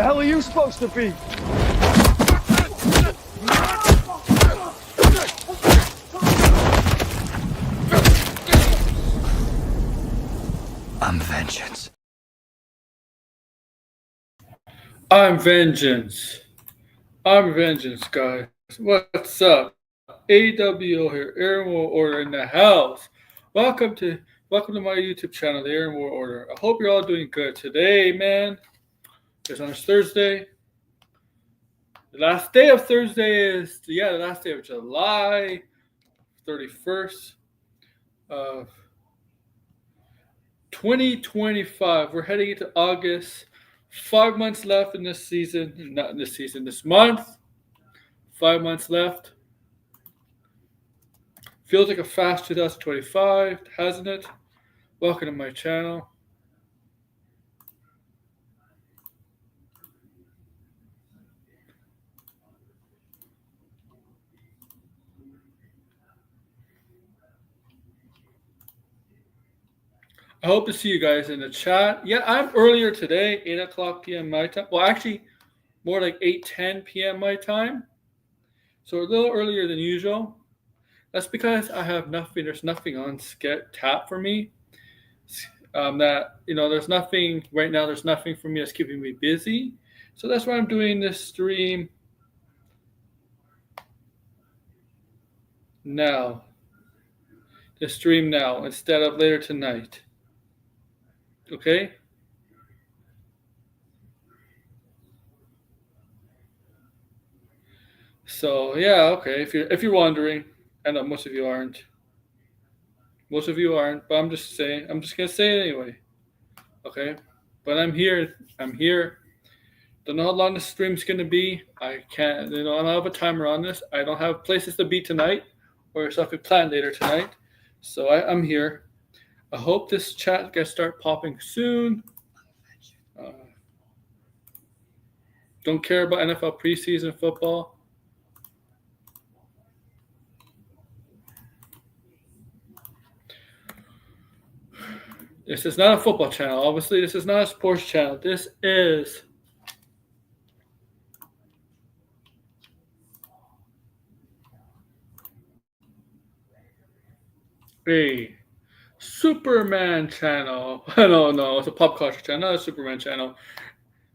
The hell are you supposed to be? I'm vengeance. I'm vengeance. I'm vengeance, guys. What's up? AWO here, Aaron War Order in the house. Welcome to welcome to my YouTube channel, the Aaron War Order. I hope you're all doing good today, man. It's on Thursday. The last day of Thursday is the last day of July 31st of 2025. We're heading into August. 5 months left in this season. Not in this season, this month. 5 months left. Feels like a fast 2025, hasn't it? Welcome to my channel. I hope to see you guys in the chat. Yeah, I'm earlier today, 8 o'clock p.m. my time. Well, actually, more like 8:10 p.m. my time. So a little earlier than usual. That's because I have nothing. There's nothing on tap for me. There's nothing right now. There's nothing for me that's keeping me busy. So that's why I'm doing this stream now. The stream now instead of later tonight. Okay? So yeah, okay. If you're wondering, I know most of you aren't. Most of you aren't, but I'm just saying. I'm just gonna say it anyway. Okay? But I'm here. I'm here. Don't know how long the stream's gonna be. I can't. I don't have a timer on this. I don't have places to be tonight, or something planned later tonight. So I'm here. I hope this chat gets start popping soon. Don't care about NFL preseason football. This is not a football channel. Obviously, this is not a sports channel. This is a Superman channel. No, it's a pop culture channel, not a Superman channel.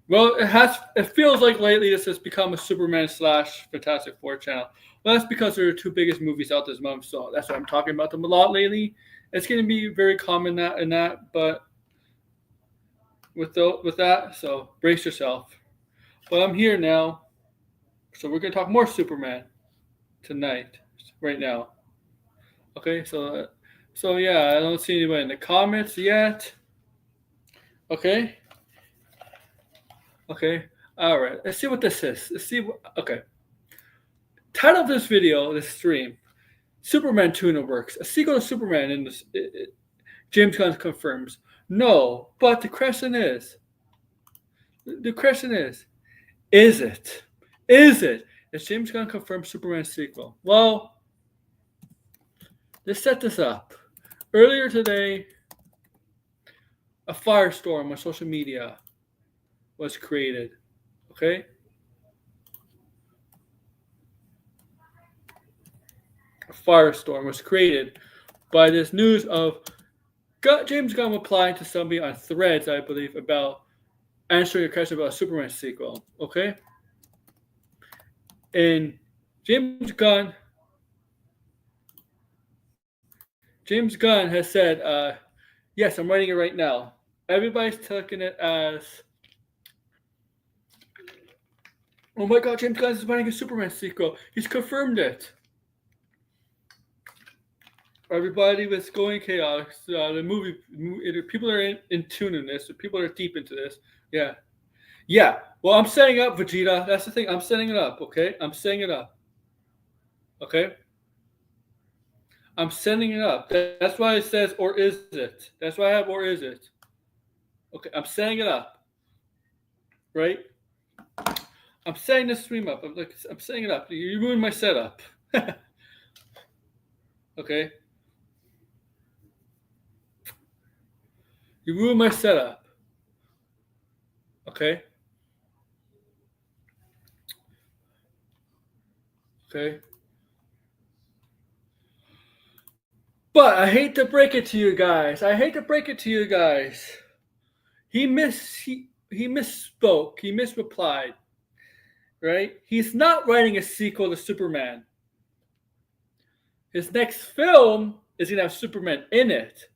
Well, it feels like lately this has become a Superman / Fantastic Four channel. Well, that's because they're the two biggest movies out this month, so that's why I'm talking about them a lot lately. It's going to be very common in that, but with that, so brace yourself. But I'm here now, so we're going to talk more Superman tonight, right now. Okay, so yeah, I don't see anybody in the comments yet. Okay. All right. Let's see what this is. Okay. Title of this video, this stream, Superman tuna works. A sequel to Superman in this. James Gunn confirms. No, but the question is, is it? Is James Gunn confirmed Superman sequel? Well, let's set this up. Earlier today, a firestorm on social media was created. Okay? A firestorm was created by this news of James Gunn replying to somebody on Threads, I believe, about answering a question about a Superman sequel. Okay? And James Gunn has said, yes, I'm writing it right now. Everybody's taking it as, oh my God, James Gunn is writing a Superman sequel. He's confirmed it. Everybody was going chaos. The movie, people are in tune in this. People are deep into this. Yeah. Well, I'm setting up, Vegeta. That's the thing. I'm setting it up, okay? I'm setting it up. Okay? I'm setting it up. That's why it says, or is it? That's why I have, or is it? Okay, I'm setting it up. Right? I'm setting the stream up. I'm setting it up. You ruined my setup. Okay? You ruined my setup. Okay? Okay. But I hate to break it to you guys. I hate to break it to you guys. He misspoke. He misreplied. Right? He's not writing a sequel to Superman. His next film is gonna have Superman in it,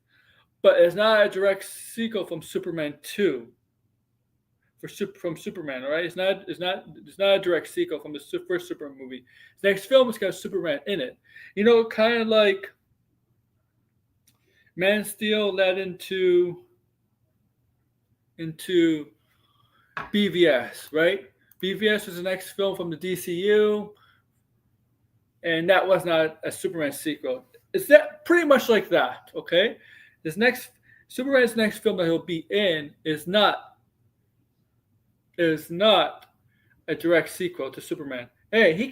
but it's not a direct sequel from Superman 2. From Superman, all right? It's not a direct sequel from the first Superman movie. His next film is got Superman in it. You know, kind of like Man of Steel led into BVS, right? BVS was the next film from the DCU, and that was not a Superman sequel. It's that pretty much like that, okay? This next Superman's next film that he'll be in is not a direct sequel to Superman. Hey, he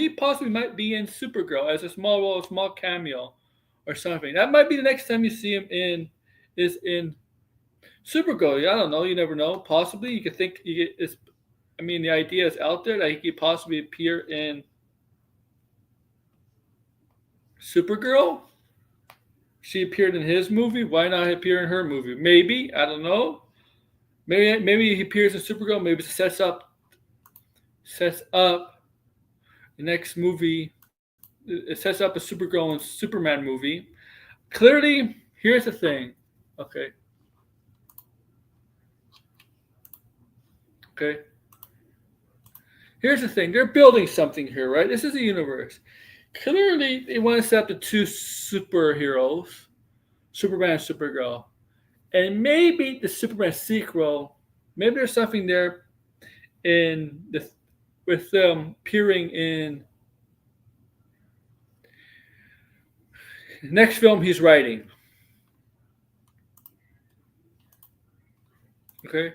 possibly might be in Supergirl as a small role, a small cameo, or something. That might be the next time you see him in Supergirl. I don't know. You never know. Possibly, you could think the idea is out there that he could possibly appear in Supergirl. She appeared in his movie. Why not appear in her movie? Maybe, I don't know. Maybe he appears in Supergirl. Maybe it sets up the next movie. It sets up a Supergirl and Superman movie. Clearly, here's the thing. Okay. Here's the thing. They're building something here, right? This is a universe. Clearly, they want to set up the two superheroes, Superman and Supergirl. And maybe the Superman sequel, maybe there's something there with them appearing in the next film he's writing. Okay?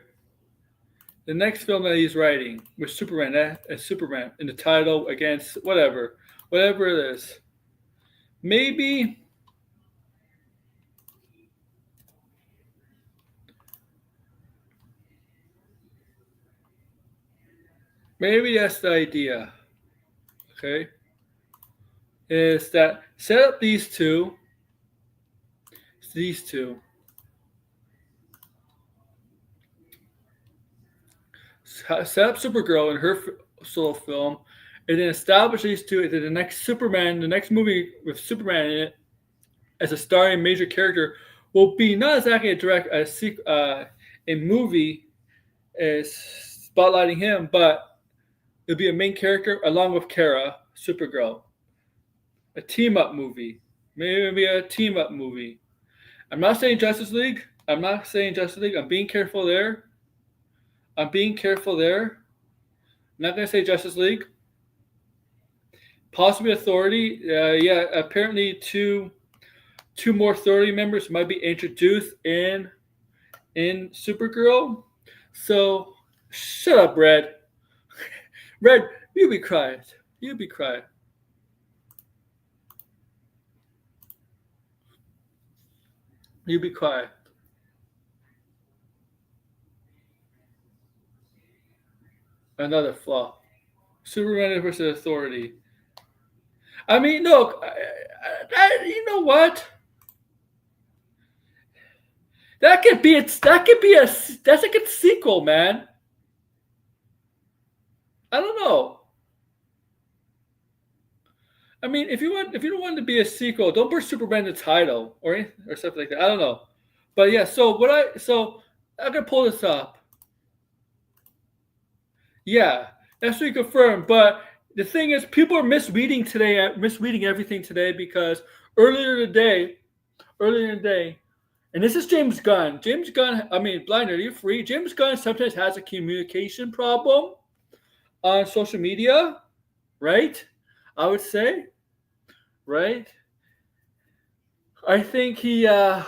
The next film that he's writing with Superman, Superman in the title against whatever it is. Maybe that's the idea. Okay? Is that set up these two. Set up Supergirl in her solo film, and then establish these two. And then the next movie with Superman in it, as a starring major character, will be not exactly a movie as spotlighting him, but it'll be a main character along with Kara, Supergirl. A team-up movie. Maybe a team-up movie. I'm not saying Justice League. I'm being careful there. I'm not going to say Justice League. Possibly Authority. Apparently two more Authority members might be introduced in Supergirl. So, shut up, Red. Red, you be quiet. You be quiet. You be quiet. Another flaw. Superman versus Authority. I mean, look, you know what? That's like a sequel, man. I don't know. I mean, if you don't want it to be a sequel, don't put Superman in the title or something like that. I don't know, but yeah. So I'm gonna pull this up. Yeah, that's really confirmed. But the thing is, people are misreading everything today because earlier in the day, and this is James Gunn. Blinder, are you free? James Gunn sometimes has a communication problem on social media, right? I would say, right? I think he has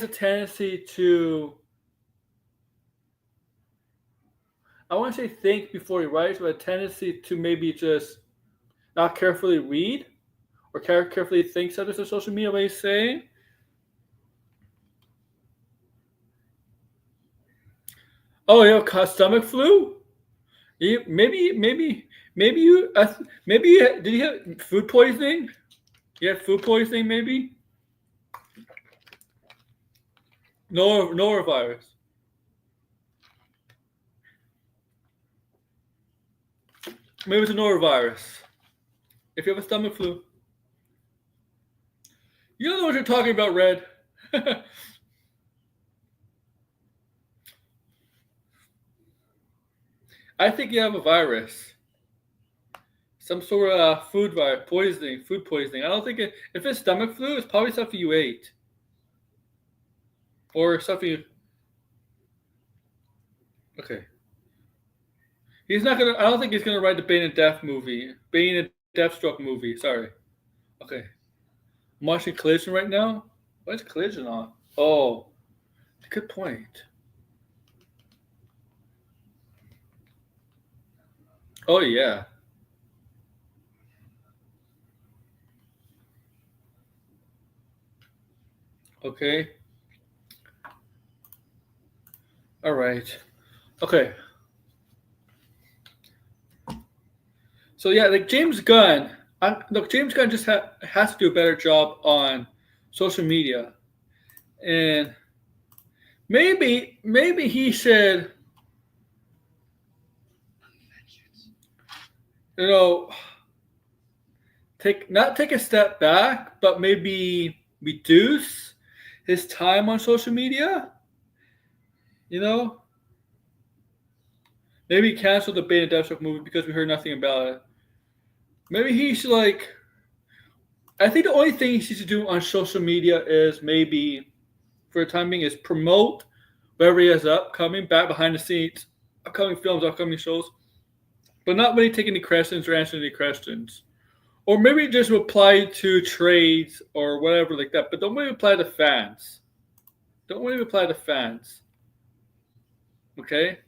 a tendency to, I want to say think before he writes, but a tendency to maybe just not carefully read or carefully think subjects of social media. What he's saying. Oh, stomach flu. Maybe you did you have food poisoning? You had food poisoning, maybe. Norovirus. Maybe it's a norovirus. If you have a stomach flu, you don't know what you're talking about, Red. I think you have a virus, some sort of food virus, food poisoning. I don't think if it's stomach flu, it's probably something you ate or something. Okay, he's not gonna. I don't think he's gonna write the Bane and Deathstroke movie. Sorry. Okay, I'm watching Collision right now. What's Collision on? Oh, good point. Oh yeah. Okay. All right. Okay. So yeah, like James Gunn. Look, James Gunn just has to do a better job on social media, and maybe he should, you know, take a step back, but maybe reduce his time on social media. You know, maybe cancel the Bane and Deathstroke movie because we heard nothing about it. Maybe he should like. I think the only thing he needs to do on social media is maybe, for the time being, is promote whatever he has upcoming, back behind the scenes, upcoming films, upcoming shows, but not really take any questions or answer any questions. Or maybe just reply to trades or whatever like that, but don't really reply to fans. Don't really reply to fans. Okay?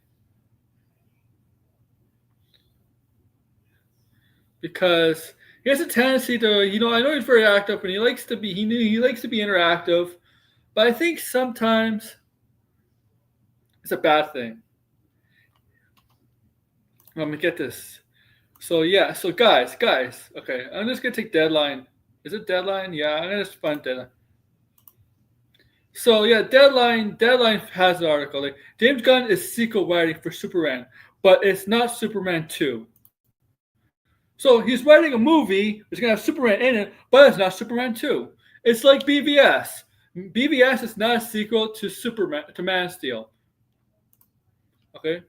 Because he has a tendency to, I know he's very active and he likes to be interactive, but I think sometimes it's a bad thing. Let me get this. So yeah, so guys, okay, I'm just gonna take Deadline. Is it Deadline? Yeah, I'm gonna just find Deadline. So yeah, Deadline has an article. Like James Gunn is sequel writing for Superman, but it's not Superman 2. So he's writing a movie that's gonna have Superman in it, but it's not Superman 2. It's like BVS. BVS is not a sequel to Man of Steel. Okay.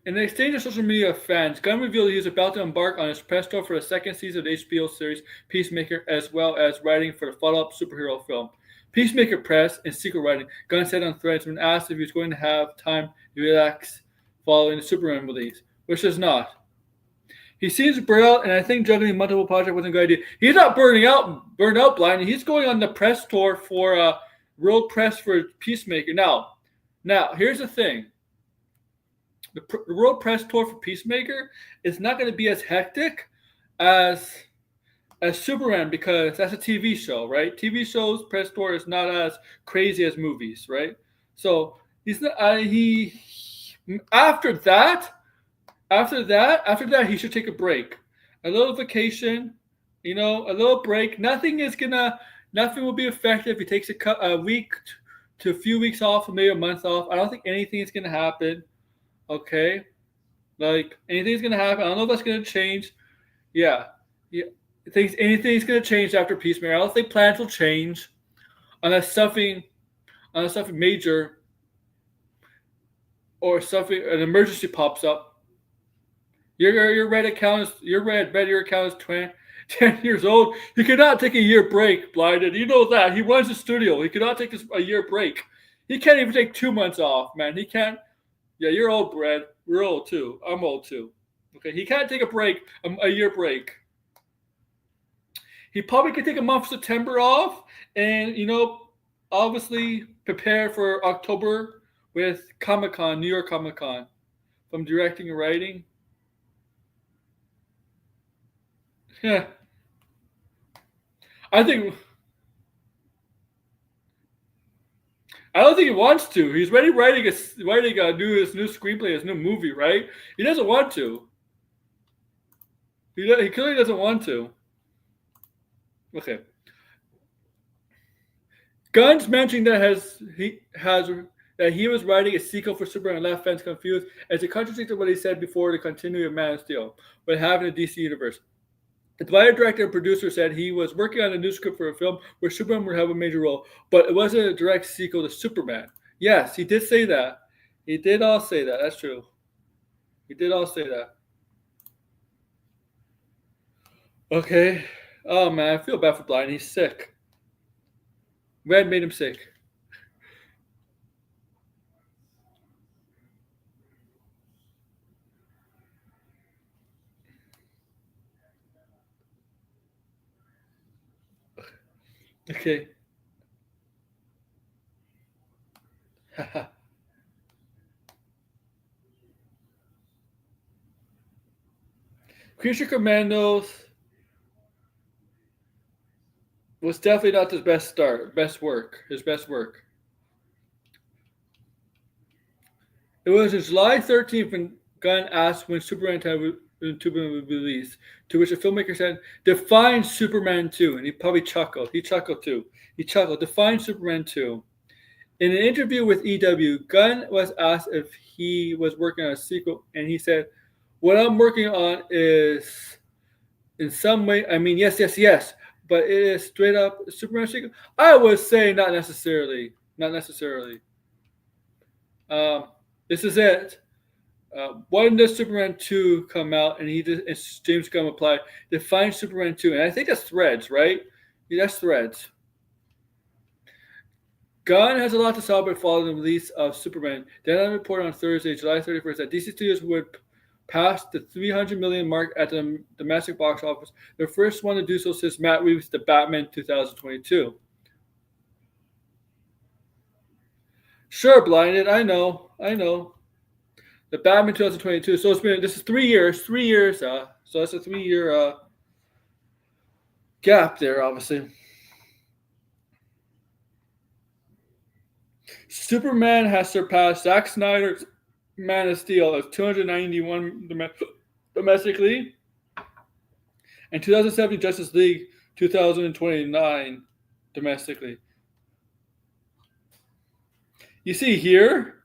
In an exchange of social media fans, Gunn revealed he is about to embark on his press tour for the second season of the HBO series Peacemaker, as well as writing for the follow-up superhero film. Peacemaker press and secret writing, Gunn said on Threads when asked if he was going to have time to relax following the Superman release, which is not. He seems burnt out, and I think juggling multiple projects wasn't a good idea. He's not burned out blind. He's going on the press tour for world press for Peacemaker. Now, here's the thing. The world press tour for Peacemaker is not going to be as hectic as Superman because that's a TV show, right? TV shows press tour is not as crazy as movies, right? So he's not. After that, he should take a break, a little vacation, a little break. Nothing will be effective if he takes a week to a few weeks off, or maybe a month off. I don't think anything is going to happen. Okay, like anything's gonna happen. I don't know if that's gonna change. Yeah. Anything's gonna change after Peacemaker. I don't think plans will change unless something major or an emergency pops up. Your red account is 10 years old. He cannot take a year break, blinded. You know that. He runs the studio. He cannot take a year break. He can't even take 2 months off, man. He can't. Yeah, you're old, Brad. We're old too. I'm old too. Okay, he can't take a break, a year break. He probably could take a month of September off, and obviously prepare for October with Comic-Con, New York Comic-Con, from directing and writing. Yeah, I think I don't think he wants to. He's ready writing a new his new screenplay, his new movie, right? He doesn't want to. He clearly doesn't want to. Okay. Gunn's mentioning that he was writing a sequel for Superman and left fans confused as it contradicted what he said before the continuity of Man of Steel, but having a DC universe. The writer, director, and producer said he was working on a new script for a film where Superman would have a major role, but it wasn't a direct sequel to Superman. Yes, he did say that. He did all say that. That's true. He did all say that. Okay. Oh man, I feel bad for Blind. He's sick. Red made him sick. Okay. Creature Commandos was definitely not his his best work. It was on July 13th when Gunn asked when Superman 2 would be released, to which the filmmaker said, "Define Superman 2." And he probably chuckled. He chuckled too. He chuckled. "Define Superman 2." In an interview with EW, Gunn was asked if he was working on a sequel, and he said, "What I'm working on is, in some way, I mean, yes, yes, yes, but it is straight up Superman sequel." I would say not necessarily. Not necessarily. This is it. When does Superman 2 come out? And James Gunn replied, "Define Superman 2." And I think that's Threads, right? Yeah, that's Threads. Gunn has a lot to celebrate following the release of Superman. Then reported on Thursday, July 31st, that DC Studios would pass the 300 million mark at the domestic box office, the first one to do so since Matt Reeves' The Batman 2022. Sure, Blinded. I know. The Batman 2022. So this is 3 years. 3 years. So that's a 3 year gap there, obviously. Superman has surpassed Zack Snyder's Man of Steel of 291 domestically, and 2017 Justice League 2029 domestically. You see here,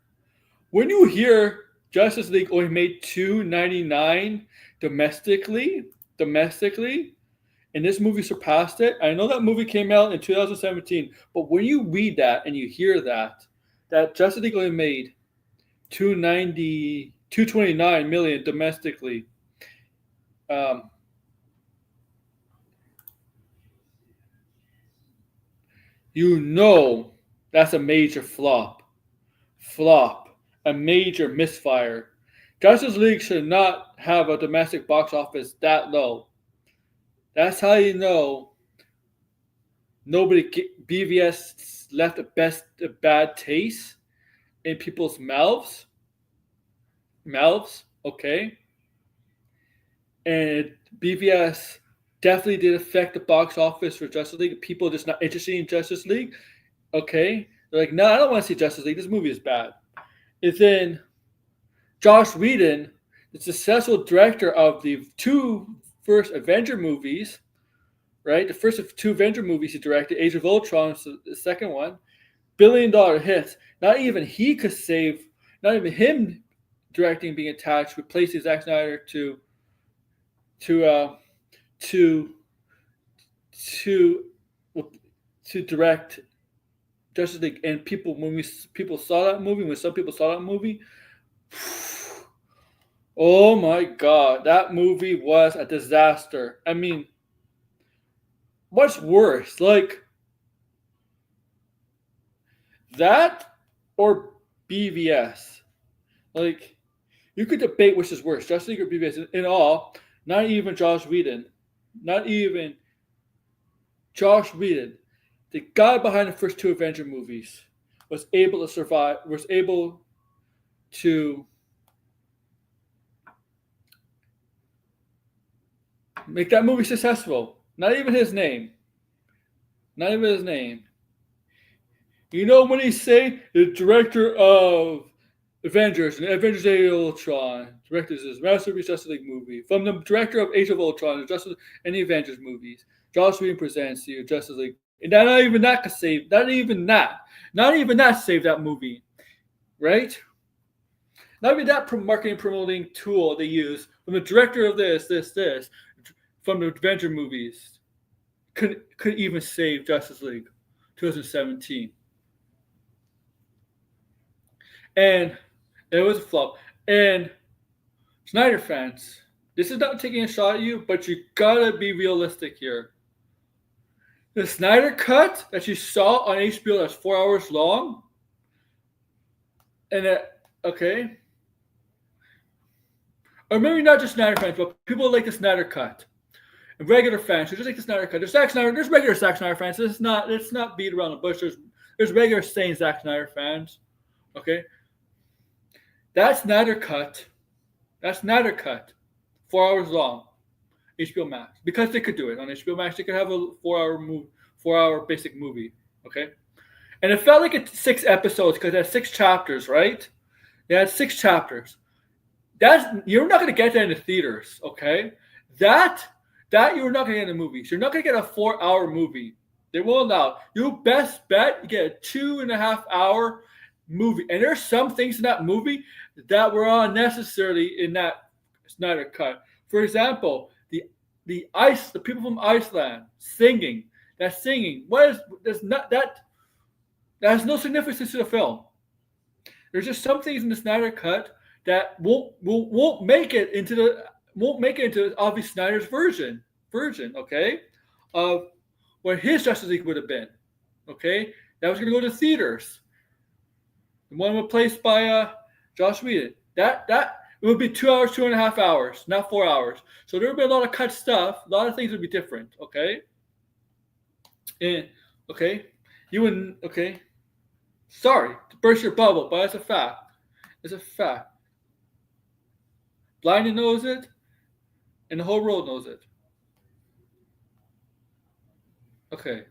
when you hear Justice League only made 299 domestically, and this movie surpassed it. I know that movie came out in 2017, but when you read that and you hear that Justice League only made 229 million domestically, you know that's a major flop, a major misfire. Justice League should not have a domestic box office that low. That's how you know BVS left a bad taste in people's mouths, okay? And BVS definitely did affect the box office for Justice League. People just not interested in Justice League, okay? They're like, no, I don't want to see Justice League. This movie is bad. And then Joss Whedon, the successful director of the two first Avenger movies, right? The first of two Avenger movies he directed, Age of Ultron, the second one, $1 billion hits. Not even he could save. Not even him directing being attached, replacing Zack Snyder to direct Justice League. And when some people saw that movie, oh my God, that movie was a disaster. I mean, what's worse, like that or BVS? Like, you could debate which is worse, Justice League or BVS. In all, not even Joss Whedon, the guy behind the first two Avenger movies, was able to survive, was able to make that movie successful. Not even his name. Not even his name. You know when he say the director of Avengers and Avengers Age of Ultron directed this masterpiece Justice League movie from the director of Age of Ultron and the Avengers movies. Joss Whedon presents you Justice League, and not even that could save. Not even that saved that movie, right? Not even that marketing promoting tool they use from the director of this, from the Avenger movies could even save Justice League 2017. And it was a flop. And Snyder fans, this is not taking a shot at you, but you gotta be realistic here. The Snyder cut that you saw on HBO that's 4 hours long, and okay, or maybe not just Snyder fans, but people like the Snyder cut, and regular fans who just like the Snyder cut. There's regular Zack Snyder fans. It's not beat around the bush. There's regular sane Zack Snyder fans. Okay, that Snyder cut, 4 hours long, HBO Max, because they could do it on HBO Max. They could have a 4-hour basic movie. Okay, and it felt like it's 6 episodes because it had 6 chapters, right? They had 6 chapters. You're not going to get that in the theaters, okay? That you're not going to get in the movies. You're not going to get a 4-hour movie. They won't allow. You best bet you get a 2.5-hour movie. And there's some things in that movie that were unnecessarily in that Snyder cut. For example, the people from Iceland singing. That singing. That has no significance to the film. There's just some things in the Snyder cut that won't make it into obviously Snyder's version, okay, of what his Justice League would have been, okay. That was going to go to theaters. The one replaced by Joss Whedon. That it would be 2 hours, 2.5 hours, not 4 hours. So there would be a lot of cut stuff. A lot of things would be different, okay. And okay, you wouldn't. Okay, sorry to burst your bubble, but it's a fact. It's a fact. Blinded knows it, and the whole world knows it. Okay.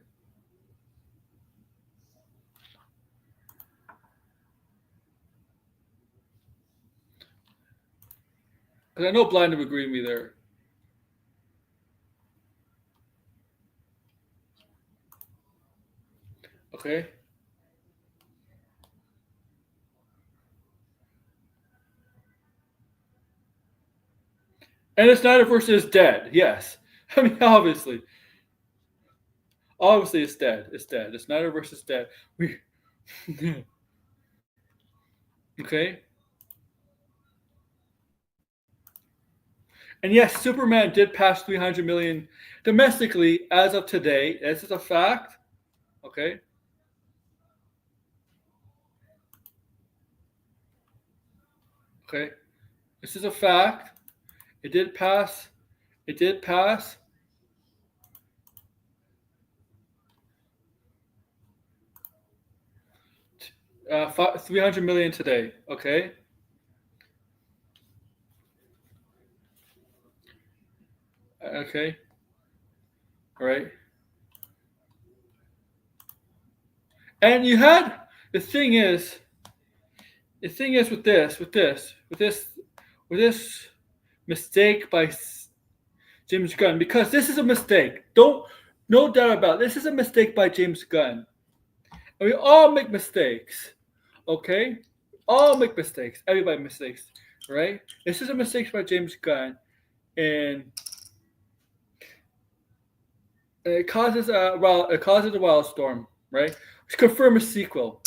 Because I know Blinded would agree with me there. Okay. And the Snyderverse is dead. Yes. I mean, obviously. Obviously, it's dead. It's dead. The Snyderverse is dead. Okay. And yes, Superman did pass 300 million domestically as of today. This is a fact. Okay. Okay. This is a fact. It did pass. 300 million today. Okay. Okay. All right. And you had the thing is with this mistake by James Gunn, because this is a mistake. No doubt about it. This is a mistake by James Gunn. And we all make mistakes. Okay? All make mistakes. Everybody makes mistakes. Right? This is a mistake by James Gunn. And it causes a wildstorm, right? Which confirms a sequel.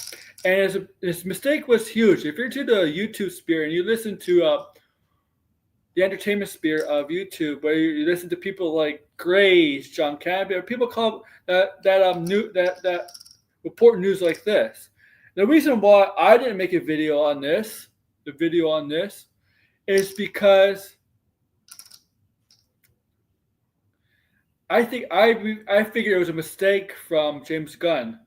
And his mistake was huge. If you're to the YouTube sphere and you listen to the entertainment sphere of YouTube, where you listen to people like Grace, John Campbell, people call that report news like this. The reason why I didn't make a video on this, is because I think I figured it was a mistake from James Gunn.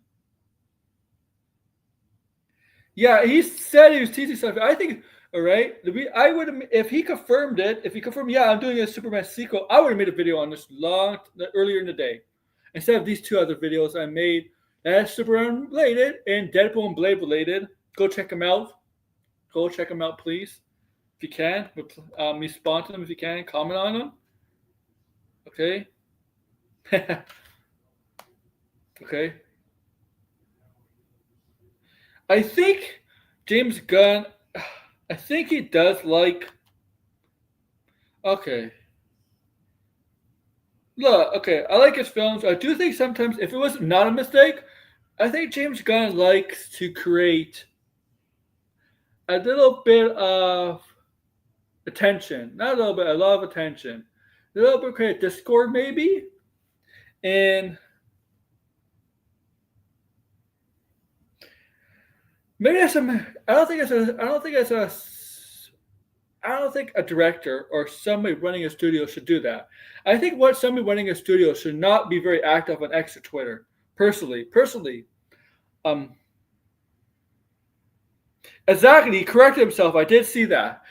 Yeah, he said he was teasing stuff. I think All right, I would have if he confirmed it. If he confirmed, yeah, I'm doing a Superman sequel, I would have made a video on this earlier in the day, instead of these two other videos I made that's Superman related and Deadpool and Blade related. Go check them out. Go check them out, please, if you can. Respond to them if you can. Comment on them. Okay. Okay. I think James Gunn. I think he does like. Okay. Look, okay, I like his films. I do think sometimes, if it was not a mistake, I think James Gunn likes to create a little bit of attention. Not a little bit, a lot of attention. A little bit create discord, maybe. And maybe that's some. I don't think a director or somebody running a studio should do that. I think what somebody running a studio should not be very active on X or Twitter. Personally, um, exactly. He corrected himself. I did see that.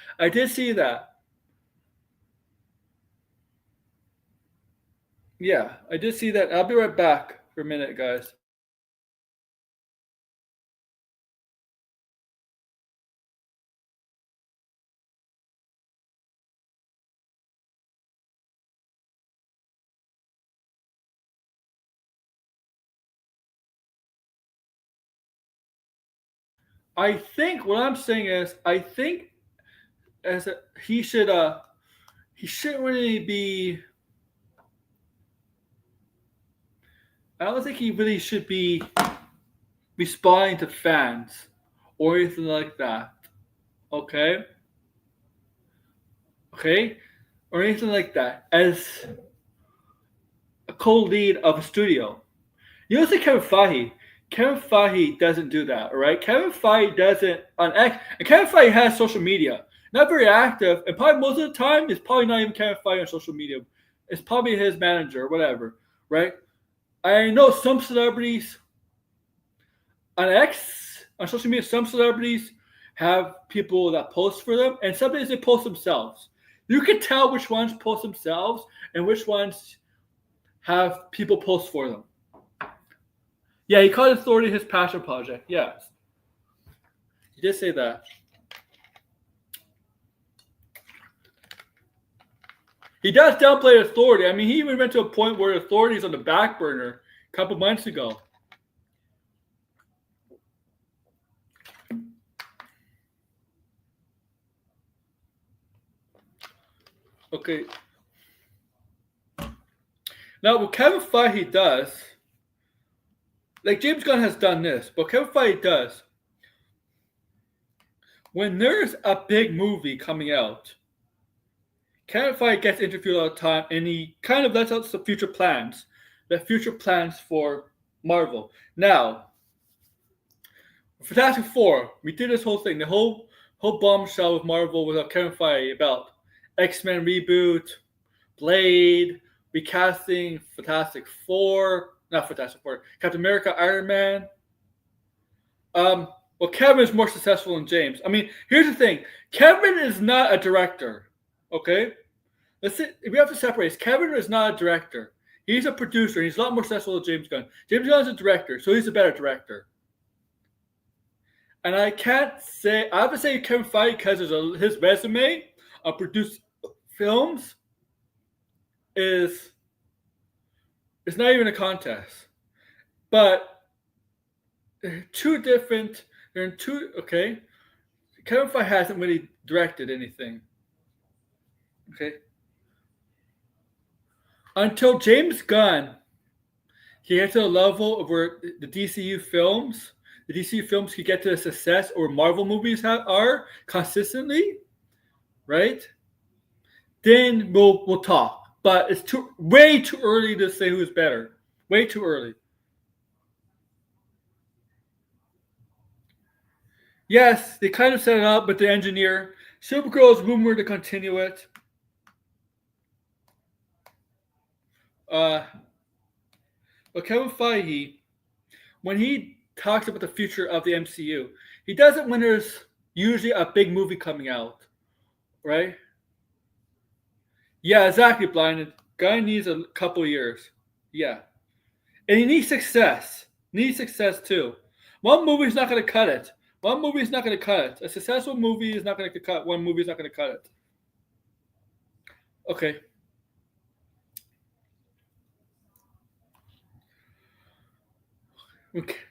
Yeah, I did see that. I'll be right back for a minute, guys. I think what I'm saying is, I think as a, he shouldn't really be. I don't think he really should be responding to fans or anything like that. Okay, okay, or anything like that as a co-lead of a studio. You don't think Kevin Feige. Kevin Feige doesn't do that, all right? Kevin Feige doesn't on X, and Kevin Feige has social media, not very active, and probably most of the time it's probably not even Kevin Feige on social media. It's probably his manager or whatever, right? I know some celebrities on X on social media. Some celebrities have people that post for them, and sometimes they post themselves. You can tell which ones post themselves and which ones have people post for them. Yeah, he called Authority his passion project. Yes. He did say that. He does downplay Authority. I mean, he even went to a point where Authority is on the back burner a couple months ago. Okay. Now, what Kevin Feige does, like James Gunn has done this, but Kevin Feige does, when there's a big movie coming out, Kevin Feige gets interviewed all the time, and he kind of lets out some future plans, for Marvel. Now, Fantastic Four, we did this whole thing, the whole bombshell with Marvel with Kevin Feige about X-Men reboot, Blade, recasting Captain America, Iron Man. Well, Kevin is more successful than James. I mean, here's the thing: Kevin is not a director. Okay, we have to separate. Kevin is not a director. He's a producer. He's a lot more successful than James Gunn. James Gunn is a director, so he's a better director. And I can't say I have to say Kevin Feige because his resume of produced films is not even a contest. But they're two different. They're in two. Okay, Kevin Feige hasn't really directed anything. Okay, until James Gunn, he gets to a level of where the DCU films could get to the success or Marvel movies are consistently, right? Then we'll talk. But it's way too early to say who's better. Way too early. Yes, they kind of set it up, but the engineer. Supergirl is rumored to continue it. But Kevin Feige, when he talks about the future of the MCU, he does it when there's usually a big movie coming out, right? Yeah, exactly, Blind. Guy needs a couple years. Yeah. And he needs success. Needs success too. One movie's not going to cut it. One movie is not going to cut it. A successful movie is not going to cut. One movie is not going to cut it. Okay.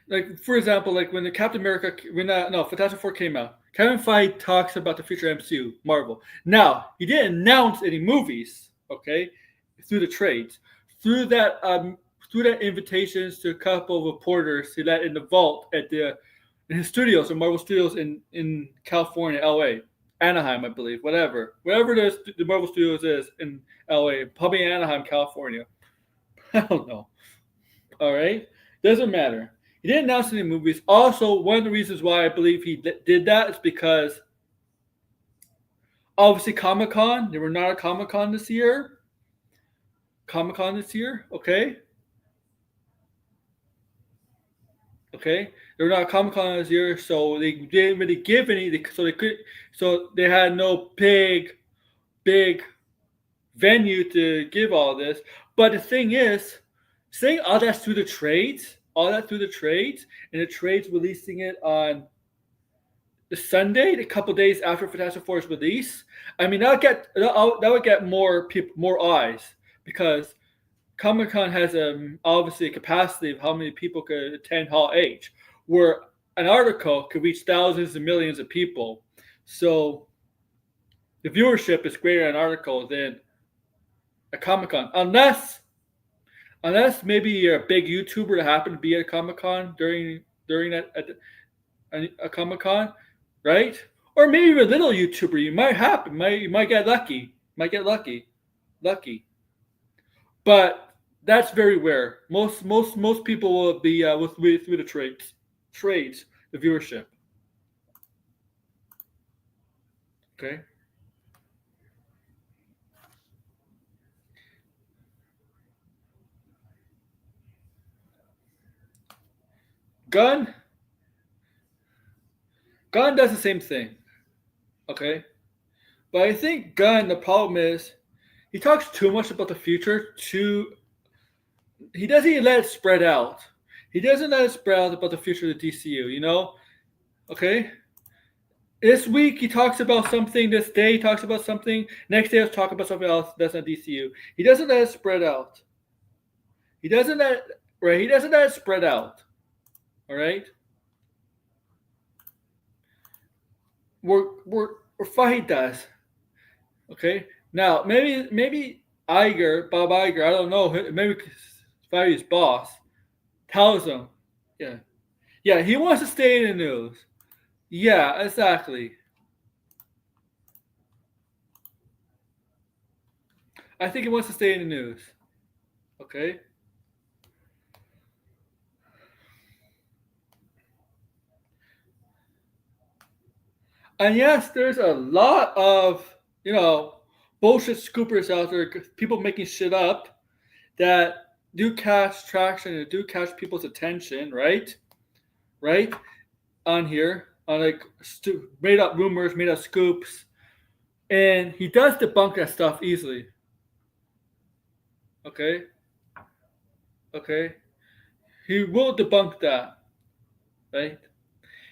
Like for example, like when the Captain America, Fantastic Four came out, Kevin Feige talks about the future MCU, Marvel. Now he didn't announce any movies, okay, through the trades, through that invitations to a couple of reporters he let in the vault in his studios, in Marvel Studios in California, L.A., Anaheim, I believe, wherever the Marvel Studios is in L.A., probably Anaheim, California. I don't know. All right, doesn't matter. He didn't announce any movies. Also, one of the reasons why I believe he did that is because obviously Comic Con. There were not a Comic Con this year. Okay. Okay, they were not a Comic Con this year, so they didn't really give any. So they had no big venue to give all this. But the thing is, saying all that through the trades, and the trades releasing it on the Sunday, a couple days after Fantastic Four's release. I mean, that would get more people, more eyes, because Comic Con has obviously a capacity of how many people could attend Hall H, where an article could reach thousands and millions of people. So the viewership is greater in an article than a Comic Con, unless maybe you're a big YouTuber that happened to be at Comic Con during that at a Comic Con, right? Or maybe you're a little YouTuber. You might get lucky. Lucky. But that's very rare. Most people will be through the trades, the viewership. Okay. Gunn Gunn does the same thing. Okay. But I think Gunn, the problem is he talks too much about the future. He doesn't let it spread out. He doesn't let it spread out about the future of the DCU. Okay. This week he talks about something. This day he talks about something. Next day he'll talk about something else that's not DCU. He doesn't let it spread out. He doesn't let it spread out. All right. We're Fahid does. Okay. Now maybe Bob Iger, I don't know. Maybe Fahid's boss tells him, yeah, he wants to stay in the news. Yeah, exactly. I think he wants to stay in the news. Okay. And yes, there's a lot of, bullshit scoopers out there, people making shit up that do catch traction and do catch people's attention, right? Right? On here, on like made up rumors, made up scoops. And he does debunk that stuff easily. Okay? Okay? He will debunk that, right?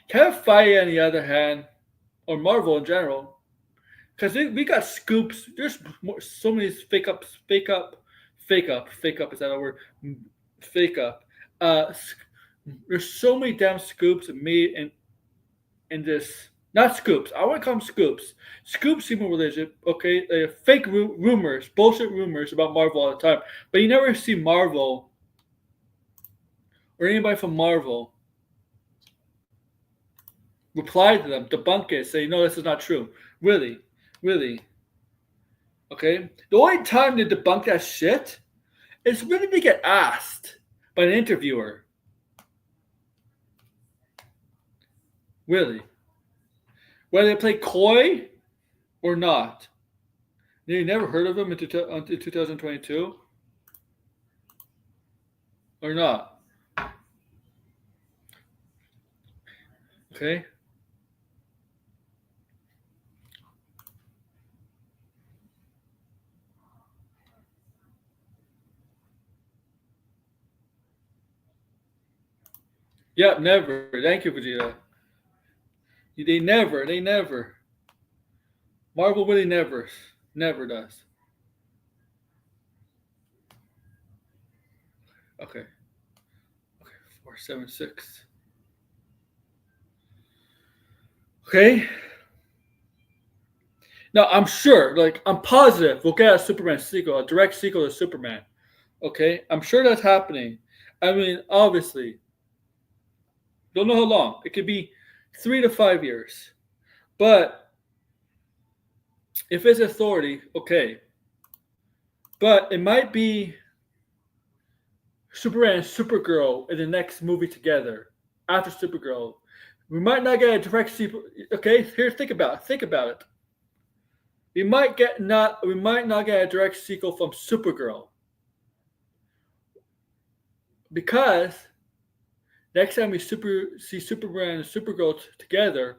Kevin Feige, on the other hand, or Marvel in general, because we got scoops. There's so many fake up. Is that a word? Fake up. There's so many damn scoops made in this. Not scoops. I want to call them scoops. Scoops seem more legit. Okay, fake rumors, bullshit rumors about Marvel all the time. But you never see Marvel or anybody from Marvel reply to them, debunk it, say no, this is not true. Really. Okay? The only time they debunk that shit is when they get asked by an interviewer. Really. Whether they play coy or not. You never heard of them until 2022? Or not? Okay? Yep, never. Thank you, Vegeta. They never. Marvel really never does. Okay, 476. Okay. Now I'm sure, like I'm positive, we'll get a Superman sequel, a direct sequel to Superman. Okay, I'm sure that's happening. I mean, obviously, don't know how long. It could be 3 to 5 years. But if it's authority, okay. But it might be Superman and Supergirl in the next movie together after Supergirl. We might not get a direct sequel. Okay, here, think about it. Think about it. We might not get a direct sequel from Supergirl because next time we see Superman and Supergirl together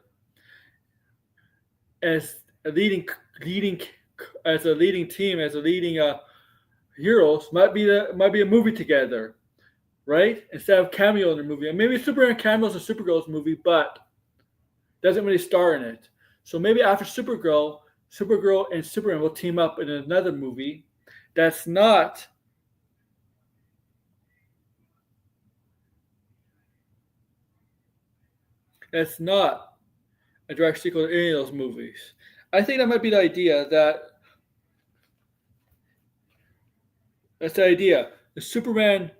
as a leading as a leading team, as a leading heroes, might be a movie together, right? Instead of cameo in the movie, and maybe Superman cameos in Supergirl's movie, but doesn't really star in it. So maybe after Supergirl, Supergirl and Superman will team up in another movie that's not a direct sequel to any of those movies. I think that might be the idea. That's the idea. The Superman,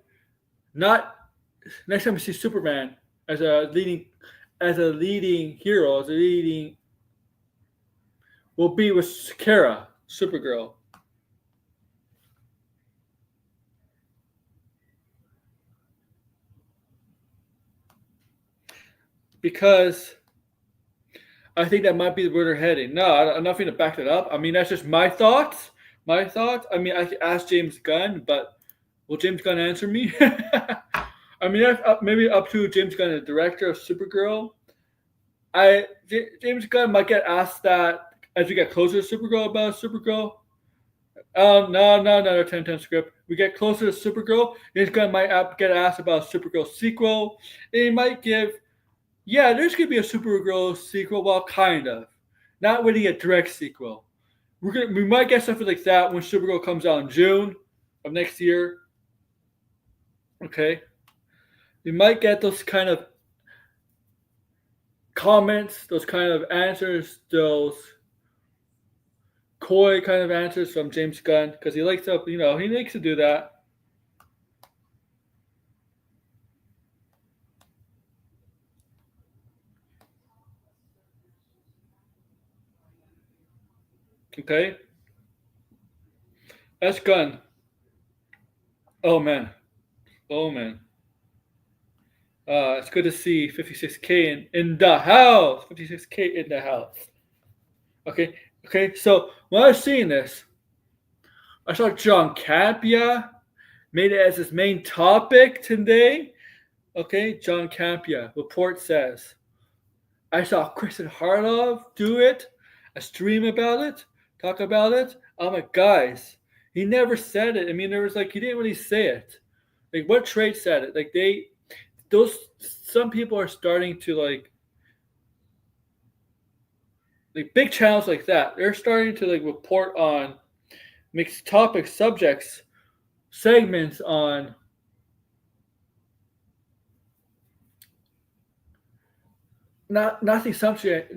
not next time we see Superman as a leading hero, as a leading, will be with Kara, Supergirl. Because I think that might be where they're heading. No, I'm not going to back that up. I mean, that's just my thoughts. My thoughts. I mean, I could ask James Gunn, but will James Gunn answer me? I mean, that's maybe up to James Gunn, the director of Supergirl. James Gunn might get asked that as we get closer to Supergirl about Supergirl. No, 10-10 script. We get closer to Supergirl. James Gunn might get asked about Supergirl sequel. And he might give, yeah, there's gonna be a Supergirl sequel. Well, kind of, not really a direct sequel. We might get something like that when Supergirl comes out in June of next year. Okay, we might get those kind of comments, those kind of answers, those coy kind of answers from James Gunn because he likes to do that. Okay, that's Gunn. Oh man, oh man. It's good to see 56K in the house. 56K in the house. Okay. So when I was seeing this, I saw John Campia made it as his main topic today. Okay, John Campia. Report says I saw Kristen Harlow do it, a stream about it, talk about it. I'm like, guys, he never said it. I mean, there was he didn't really say it. Like, what trade said it? Like, some people are starting to like big channels like that. They're starting to report on mixed topics, subjects, segments on nothing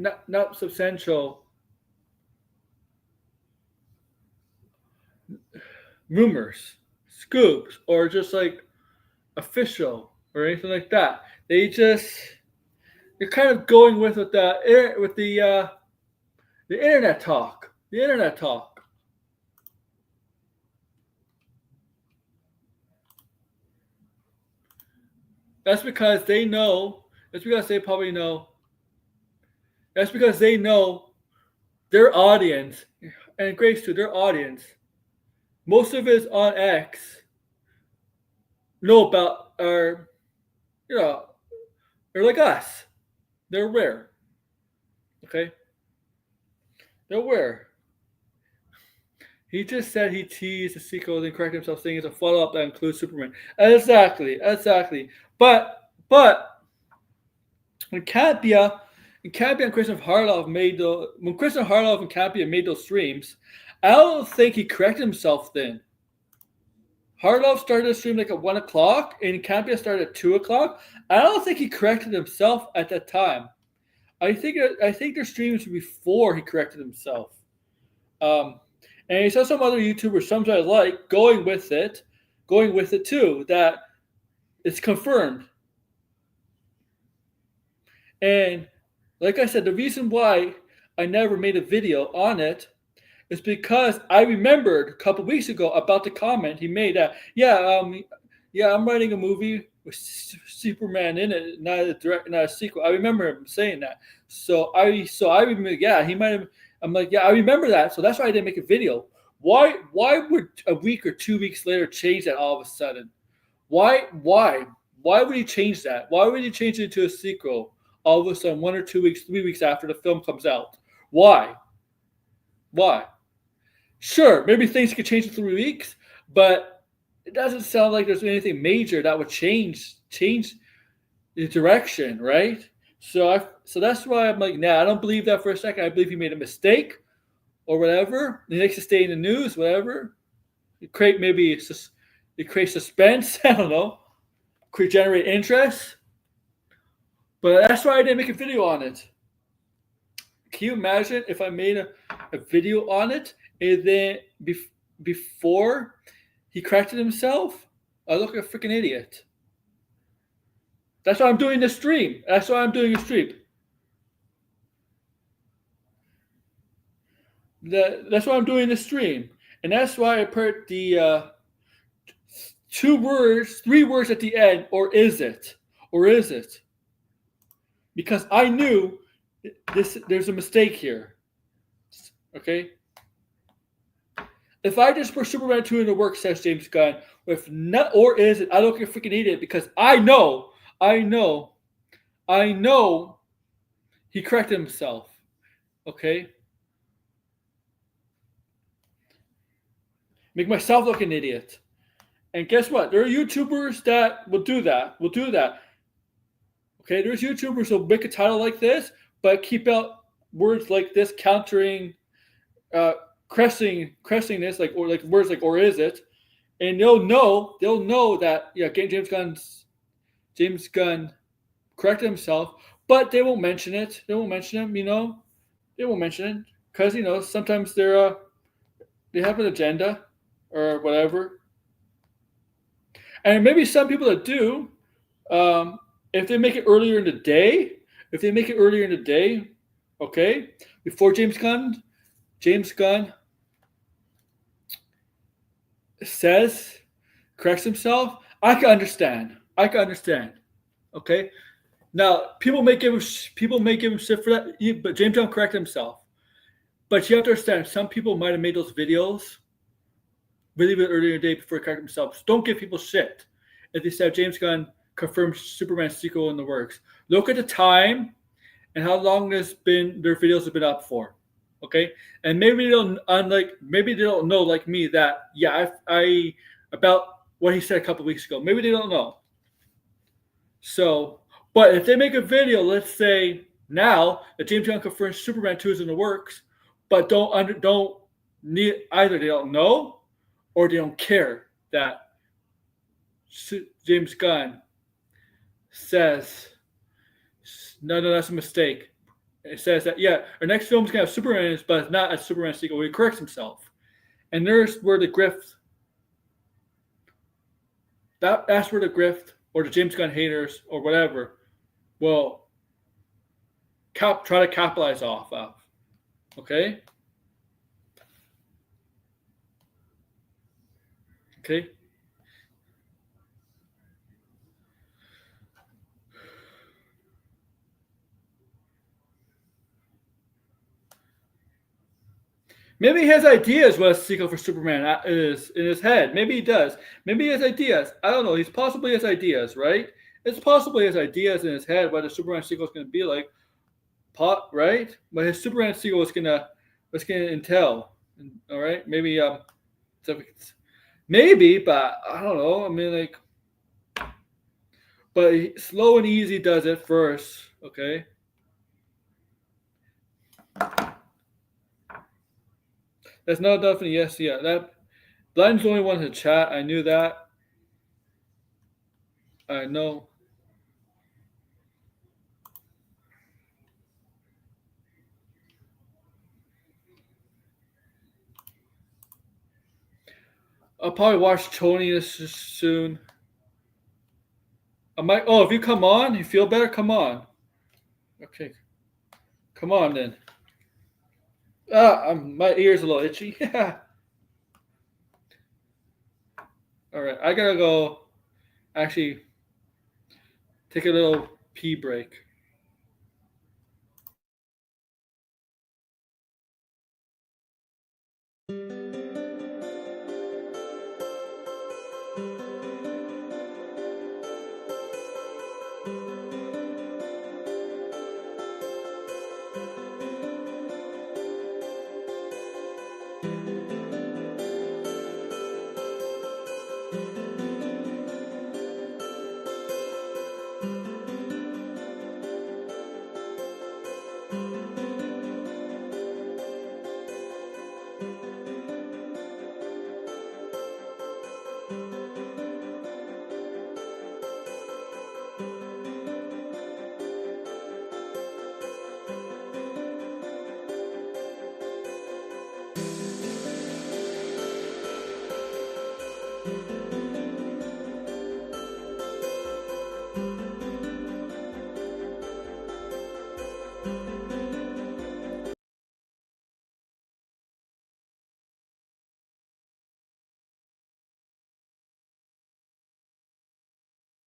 not substantial rumors, scoops, or just official or anything like that. You're kind of going with the internet talk. The internet talk. That's because they know. That's because they probably know. That's because they know their audience, and grace to their audience. Most of it is on X. Know about they're like us. They're rare. Okay? They're rare. He just said he teased the sequel and corrected himself saying it's a follow-up that includes Superman. Exactly. But when Kampia and Christian Harloff and Kampia made those streams, I don't think he corrected himself then. Harloff started a stream like at 1 o'clock, and Kampia started at 2 o'clock. I don't think he corrected himself at that time. I think their streams were before he corrected himself. And he saw some other YouTubers, some I like, going with it too. That it's confirmed. And like I said, the reason why I never made a video on it is because I remembered a couple weeks ago about the comment he made that I'm writing a movie with Superman in it, not a sequel. I remember him saying that. So I remember. Yeah, he might have. I'm like, yeah, I remember that. So that's why I didn't make a video. Why would a week or 2 weeks later change that all of a sudden? Why would he change that? Why would he change it into a sequel all of a sudden 1 or 2 weeks, 3 weeks after the film comes out? Why? Sure, maybe things could change in 3 weeks, but it doesn't sound like there's anything major that would change the direction, right? So that's why I'm like, nah, I don't believe that for a second. I believe he made a mistake or whatever. He likes to stay in the news, whatever. It creates suspense. I don't know. Generate interest. But that's why I didn't make a video on it. Can you imagine if I made a video on it and then before he corrected himself? I look like a freaking idiot. That's why I'm doing this stream. That's why I'm doing a stream. That's why I'm doing this stream. And that's why I put the 3 words at the end, or is it? Because I knew there's a mistake here. Okay? If I just put Superman 2 in the works, says James Gunn, with not or is it, I look like a freaking idiot because I know he corrected himself. Okay? Make myself look an idiot. And guess what? There are YouTubers that will do that. Okay, there's YouTubers who make a title like this, but keep out words like this, countering, cresting this, like words like "or is it," and they'll know that James Gunn corrected himself, but they won't mention it. They won't mention him. They won't mention it because sometimes they have an agenda or whatever, and maybe some people that do. If they make it earlier in the day, okay, before James Gunn corrects himself, I can understand. Okay, now people may give him shit for that, but James Gunn corrected himself. But you have to understand, some people might have made those videos really earlier in the day before he corrected himself. So don't give people shit if they said James Gunn confirmed Superman sequel in the works. Look at the time and how long their videos have been up for. Okay, and maybe they don't know like me that I about what he said a couple weeks ago. Maybe they don't know. So, but if they make a video, let's say now that James Gunn confirms Superman 2 is in the works, but don't need either they don't know or they don't care that James Gunn says, no, that's a mistake. It says that, our next film is going to have Superman, but it's not a Superman sequel. He corrects himself. And there's where the grift, that's where the grift, or the James Gunn haters, or whatever, will try to capitalize off of. Okay? Okay? Maybe he has ideas what a sequel for Superman is in his head. Maybe he does. Maybe he has ideas. I don't know. He's possibly has ideas, right? It's possibly has ideas in his head what a Superman sequel is going to be like, right? But his Superman sequel is going to entail. All right, maybe maybe, but I don't know. I mean, like, But slow and easy does it first. Okay. That's not definitely yes. Yeah. That Blind's the only one to chat. I knew that. I know. I'll probably watch Tony this soon. I might. Oh, if you come on, you feel better. Come on. Okay. Come on then. My ear's a little itchy. All right. I gotta go. Actually, take a little pee break.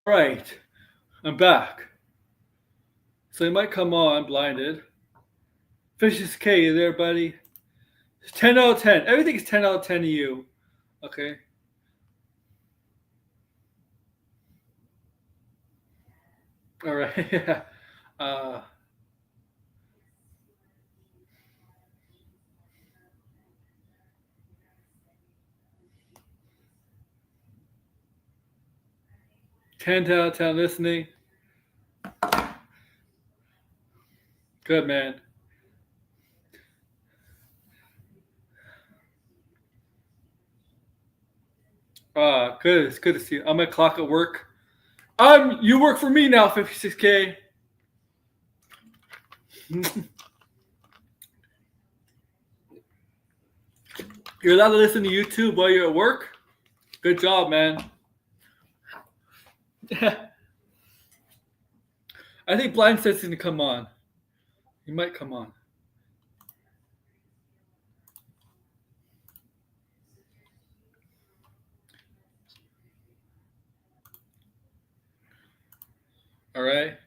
Right. I'm back. So you might come on blinded. Fishes K, you there, buddy? 10 out of 10. Everything's 10 out of 10 to you. Okay. All right. Yeah. Uh, 10 out of 10 listening. Good, man. Good. It's good to see you. I'm at clock at work. You work for me now, 56K. You're allowed to listen to YouTube while you're at work? Good job, man. I think Blind says he's going to come on. He might come on. All right.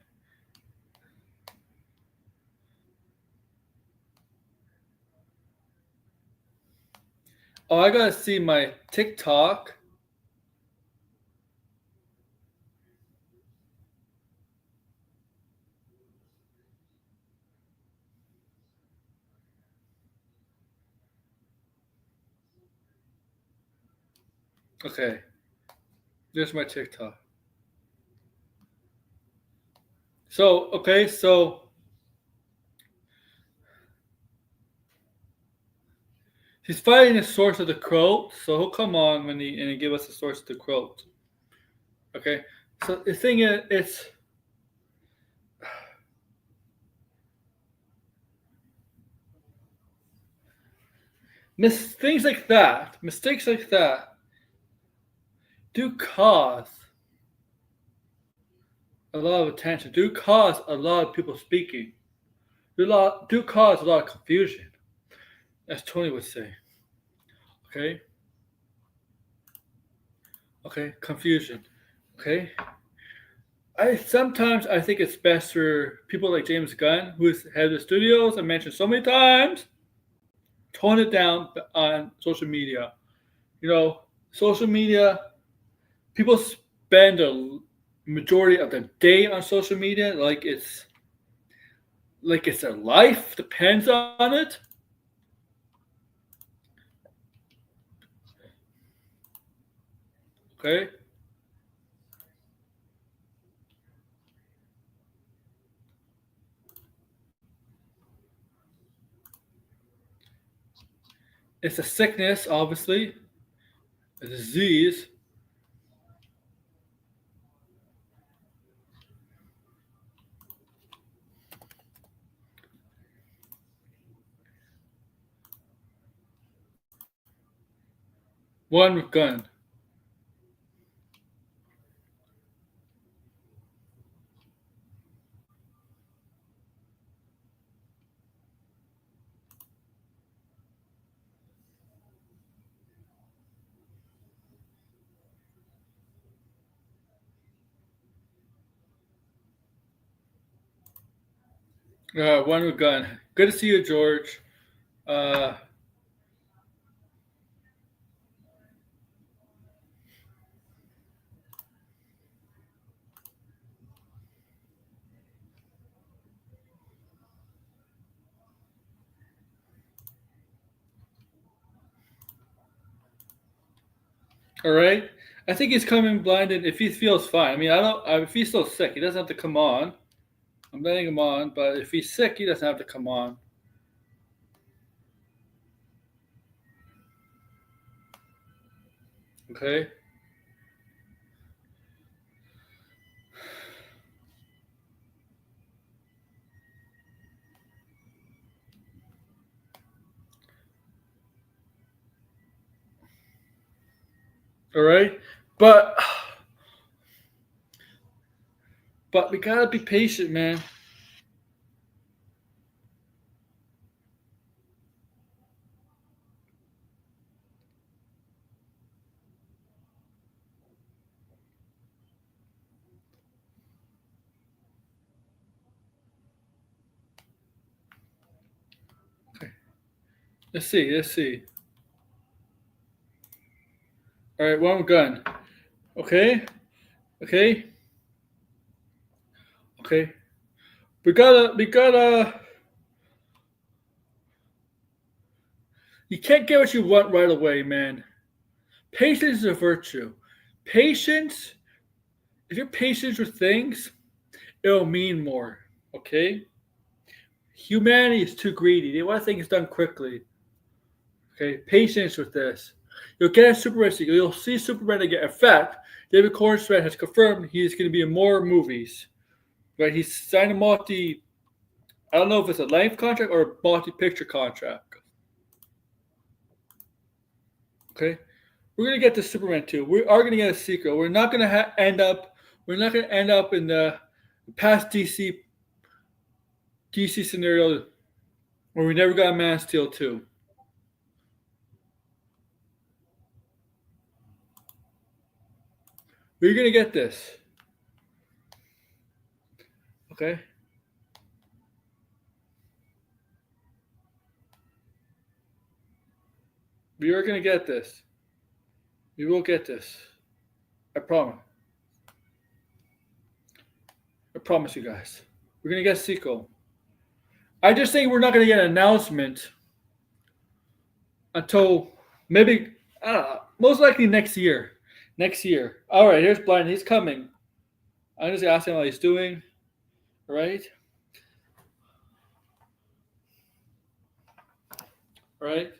Oh, I got to see my TikTok. Okay. There's my TikTok. So he's fighting the source of the quote, so he'll come on when he give us the source of the quote. Okay. So the thing is, it's things like that, mistakes like that, do cause a lot of attention. Do cause a lot of people speaking. Do cause a lot of confusion, as Tony would say. Okay. Okay. Confusion. Okay. Sometimes I think it's best for people like James Gunn, who's head of the studios, I mentioned so many times, tone it down on social media. Social media, people spend a majority of their day on social media like it's their life depends on it. Okay. It's a sickness, obviously, a disease. One with Gunn. One with Gunn. Good to see you, George. Uh, all right. I think he's coming blinded if he feels fine. I mean, I don't. If he's still sick, he doesn't have to come on. I'm letting him on, but if he's sick, he doesn't have to come on. Okay. All right. But we gotta be patient, man. Okay. Let's see. Let's see. All right. One Gun. Okay. Okay. Okay. We gotta. You can't get what you want right away, man. Patience is a virtue. Patience. If you're patient with things, it'll mean more. Okay. Humanity is too greedy. They want things done quickly. Okay, patience with this. You'll get a Superman sequel. You'll see Superman again. In fact, David Cornsman has confirmed he's going to be in more movies. Right? He's signed a multi. I don't know if it's a length contract or a multi-picture contract. Okay, we're going to get to Superman 2. We are going to get a sequel. We're not going to end up. We're not going to end up in the past DC scenario where we never got a Man of Steel 2. We're going to get this. Okay? We are going to get this. We will get this. I promise. I promise you guys. We're going to get a sequel. I just think we're not going to get an announcement until maybe, most likely next year. Next year. All right, here's Blind. He's coming. I'm just asking how he's doing. All right? All right?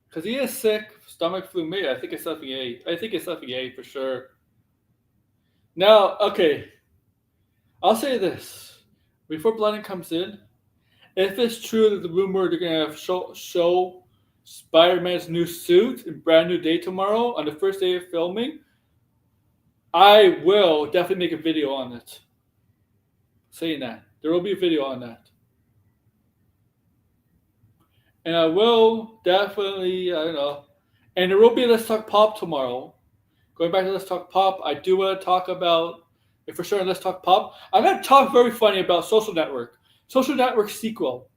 Because he is sick. Stomach flu. Maybe. I think it's something he ate. I think it's something he ate for sure. Now, okay. I'll say this. Before Blindon comes in, if it's true that the rumor they're going to show Spider-Man's new suit and brand new day tomorrow on the first day of filming, I will definitely make a video on it. Saying that. There will be a video on that. And I will definitely, I don't know. And there will be a Let's Talk Pop tomorrow. Going back to Let's Talk Pop, I do want to talk about, if for sure, Let's Talk Pop. I'm going to talk very funny about Social Network. Social Network sequel.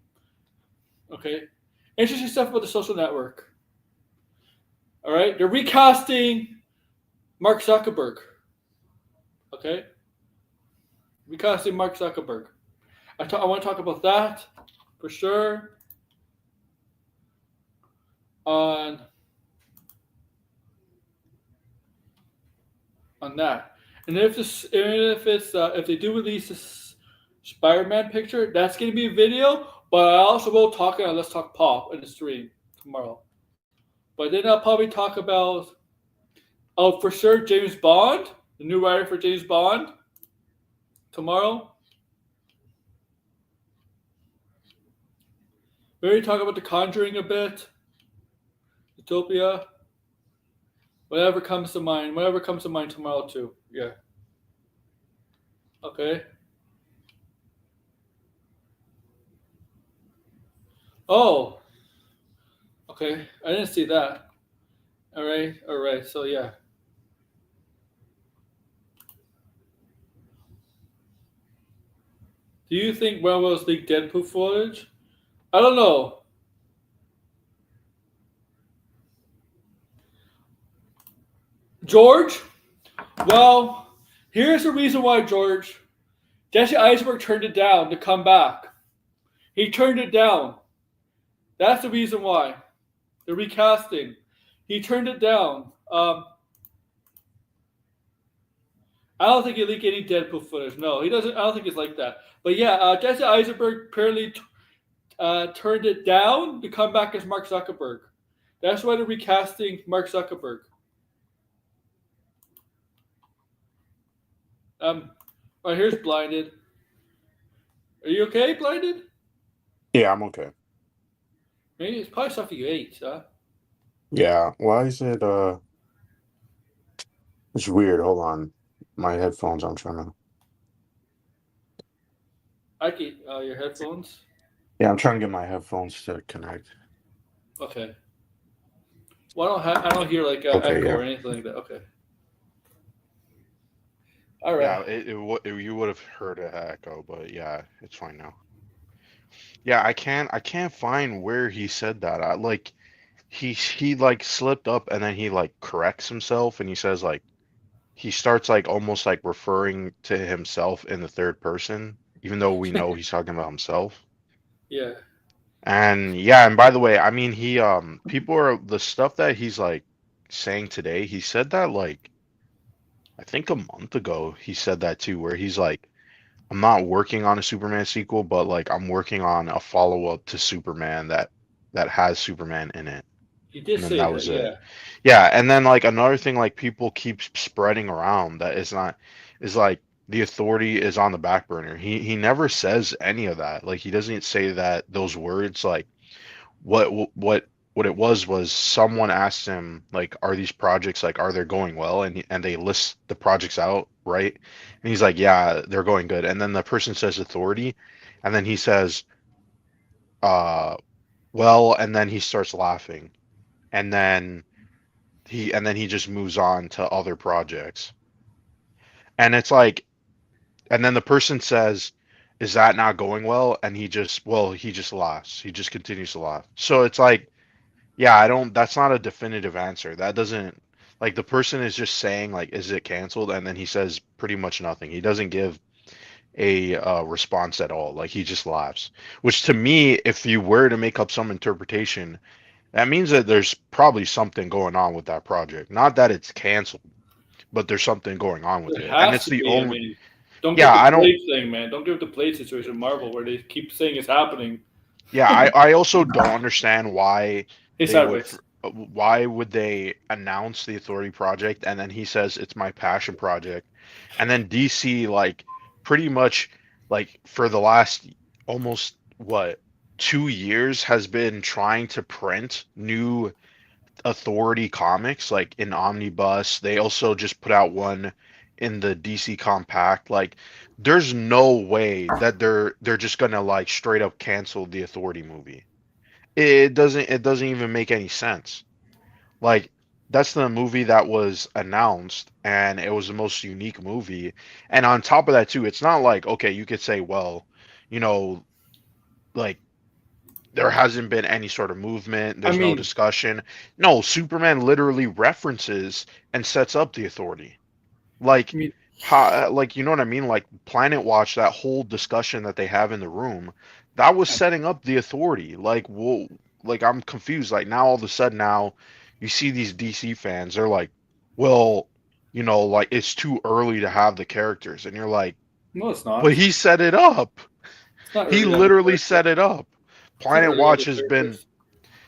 Okay? Interesting stuff about the Social Network. All right? They're recasting Mark Zuckerberg. Okay? Recasting Mark Zuckerberg. I want to talk about that for sure. On that, and if they do release this Spider-Man picture. That's gonna be a video, but I also will talk on Let's Talk Pop in the stream tomorrow. But then I'll probably talk about for sure James Bond, the new writer for James Bond tomorrow. Maybe talk about The Conjuring a bit, Utopia, whatever comes to mind. Whatever comes to mind tomorrow too. Yeah. Okay. Oh. Okay. I didn't see that. All right. All right. So yeah. Do you think Marvel's leaked Deadpool footage? I don't know. George? Well, here's the reason why, George. Jesse Eisenberg turned it down to come back. He turned it down. That's the reason why. The recasting. He turned it down. I don't think he leaked any Deadpool footage. No, he doesn't. I don't think it's like that. But yeah, Jesse Eisenberg apparently turned it down to come back as Mark Zuckerberg. That's why they're recasting Mark Zuckerberg. All right, here's Blinded. Are you okay, Blinded? Yeah, I'm okay. Maybe it's probably something you ate, huh? Yeah, why is it it's weird. Hold on. My headphones, I'm trying to I get your headphones. Yeah, I'm trying to get my headphones to connect. Okay. Well, I don't hear like Okay, echo yeah. or anything like that. Okay. All right. Yeah, you would have heard an echo, but yeah, it's fine now. Yeah, I can't find where he said that. I like he like slipped up and then he like corrects himself and he says like he starts like almost like referring to himself in the third person, even though we know he's talking about himself. Yeah. And yeah, and by the way, I mean he people are the stuff that he's like saying today, he said that like I think a month ago he said that too, where he's like I'm not working on a Superman sequel, but like I'm working on a follow-up to Superman that has Superman in it. He did And then say that that. was it. Yeah. Yeah, and then like another thing like people keep spreading around that is not is like the authority is on the back burner. He never says any of that. Like he doesn't say that those words like what it was someone asked him like are these projects like are they going well and they list the projects out, right? And he's like yeah, they're going good. And then the person says authority and then he says uh well and then he starts laughing and then he just moves on to other projects. And it's like and then the person says is that not going well? And he just laughs. He just continues to laugh. So it's like yeah, I don't, that's not a definitive answer. That doesn't, like, the person is just saying, like, is it canceled? And then he says pretty much nothing. He doesn't give a response at all. Like, he just laughs. Which to me, if you were to make up some interpretation, that means that there's probably something going on with that project. Not that it's canceled, but there's something going on with There it. And has it's to the be. I only, mean, don't yeah, give the I don't, Blade thing, man. Don't give the Blade situation Marvel where they keep saying it's happening. yeah, I also don't understand Hey, they would sideways. why would they announce the Authority project and then he says it's my passion project and then DC like pretty much like for the last almost what 2 years has been trying to print new Authority comics like in omnibus. They also just put out one in the DC Compact. Like there's no way that they're just gonna like straight up cancel the Authority movie. It doesn't even make any sense. Like that's the movie that was announced and it was the most unique movie. And on top of that too, it's not like okay, you could say, well, you know, like there hasn't been any sort of movement, I there's no mean, discussion. No, Superman literally references and sets up the Authority. Like I mean, how like you know what I mean? Like Planet Watch, that whole discussion that they have in the room, that was setting up the Authority. Like whoa, like I'm confused. Like now all of a sudden now you see these DC fans, they're like, well, like it's too early to have the characters. And you're like, No, it's not. But he set it up. It's not He early on the literally character. set it up. It's not Planet early on Watch the has been, characters.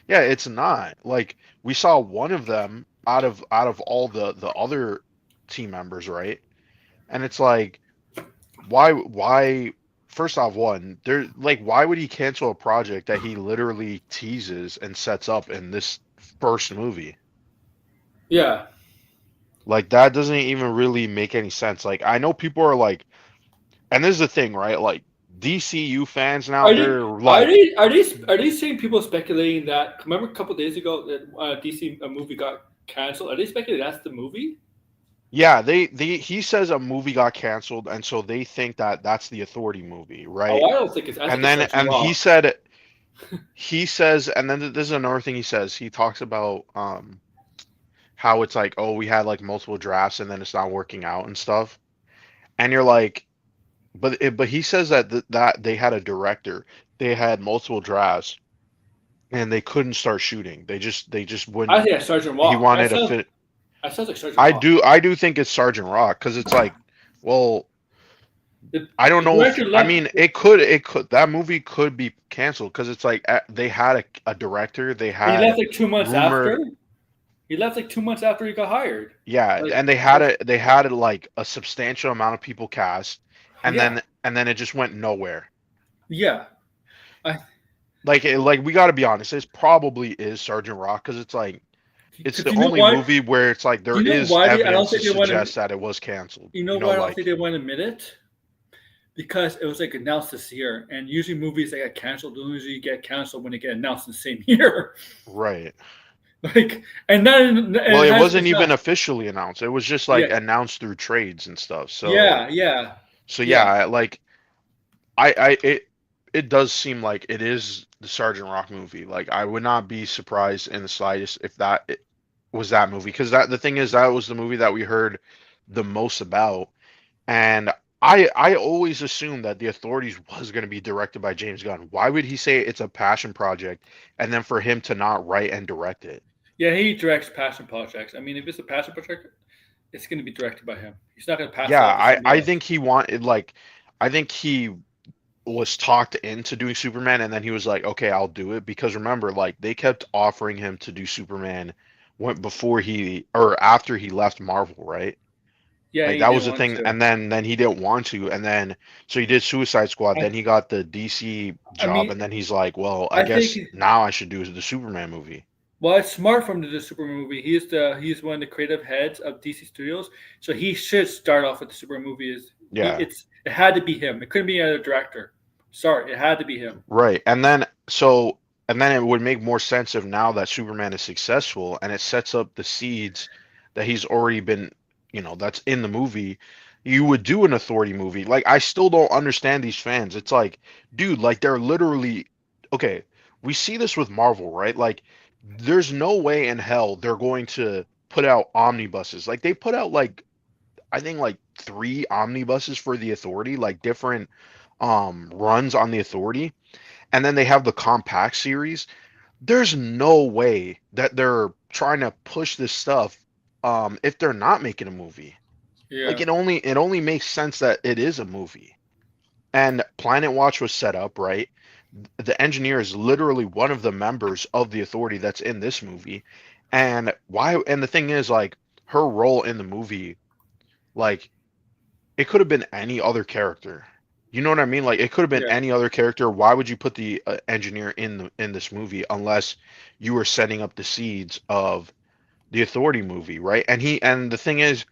yeah, it's not. Like we saw one of them out of all the other team members, right? And it's like why first off one, there like why would he cancel a project that he literally teases and sets up in this first movie? Yeah. Like that doesn't even really make any sense. Like I know people are like, and this is the thing, right? Like DCU fans now, Are they they're like, are they seeing people speculating that? Remember a couple days ago that DC movie got canceled. Are they speculating that's the movie? yeah, they he says a movie got canceled, and so they think that that's the Authority movie, Oh, right? I don't think it's. I think And it's then Sergeant and he Rock. said he says, and then this is another thing he says. He talks about how it's like, oh, we had like multiple drafts, and then it's not working out and stuff. And you're like, but he says that that they had a director, they had multiple drafts, and they couldn't start shooting. They just I wouldn't. think that's Sergeant He Rock. wanted to fit. That sounds like Sergeant I Rock. do I do think it's Sergeant Rock because it's like, well, I don't The know if director I left. mean it could that movie could be canceled because it's like they had a director, they He had left like 2 months after. rumored, He left like 2 months after he got hired. yeah, Like and they had like a substantial amount of people cast, and yeah, then it just went nowhere. yeah. I Like we got to be honest, this probably is Sergeant Rock because it's like it's because the you know only why? movie where it's like there You know is why I don't evidence to think they want to. suggest that it was canceled. You know You know, why I don't think like they want to admit it? Because it was like announced this year, and usually movies that get canceled don't usually get canceled when they get announced in the same year. right. Like, and then and Well, it it has wasn't it's even not. officially announced. It was just Yeah, like announced through trades and stuff. So yeah, yeah, so yeah, yeah, like it does seem like it is the Sergeant Rock movie. Like I would not be surprised in the slightest if that it was that movie because that the thing is that was the movie that we heard the most about. And I always assumed that The Authorities was going to be directed by James Gunn. Why would he say it's a passion project and then for him to not write and direct it? yeah. He directs passion projects. I mean, if it's a passion project, it's going to be directed by him. He's not going to pass it Yeah, off to somebody I else. think he wanted like I think he was talked into doing Superman and then he was like, "Okay, I'll do it." Because remember, like they kept offering him to do Superman when before he or after he left Marvel, right? Yeah, Like he that didn't was the want thing, to. and then he didn't want to, and then so he did Suicide Squad. I, Then he got the DC I job, mean, and then he's like, "Well, I I think guess now I should do the Superman movie." well, it's smart from the Superman movie. He's one of the creative heads of DC Studios, so he should start off with the Superman movie. Yeah, It had to be him. It couldn't be another director. Sorry, it had to be him. right. And then it would make more sense if now that Superman is successful and it sets up the seeds that he's already been, that's in the movie. You would do an Authority movie. Like I still don't understand these fans. It's like, dude, like they're literally okay. We see this with Marvel, right? Like there's no way in hell they're going to put out omnibuses. Like they put out like I think like three omnibuses for the Authority, like different runs on the Authority, and then they have the compact series. There's no way that they're trying to push this stuff if they're not making a movie. Like Yeah, it only makes sense that it is a movie. And Planet Watch was set up, right? The engineer is literally one of the members of the Authority that's in this movie. And the thing is like her role in the movie, like it could have been any other character. You know what I mean? Like it could have been yeah. any other character. Why would you put the engineer in this movie unless you were setting up the seeds of the Authority movie, right? And the thing is,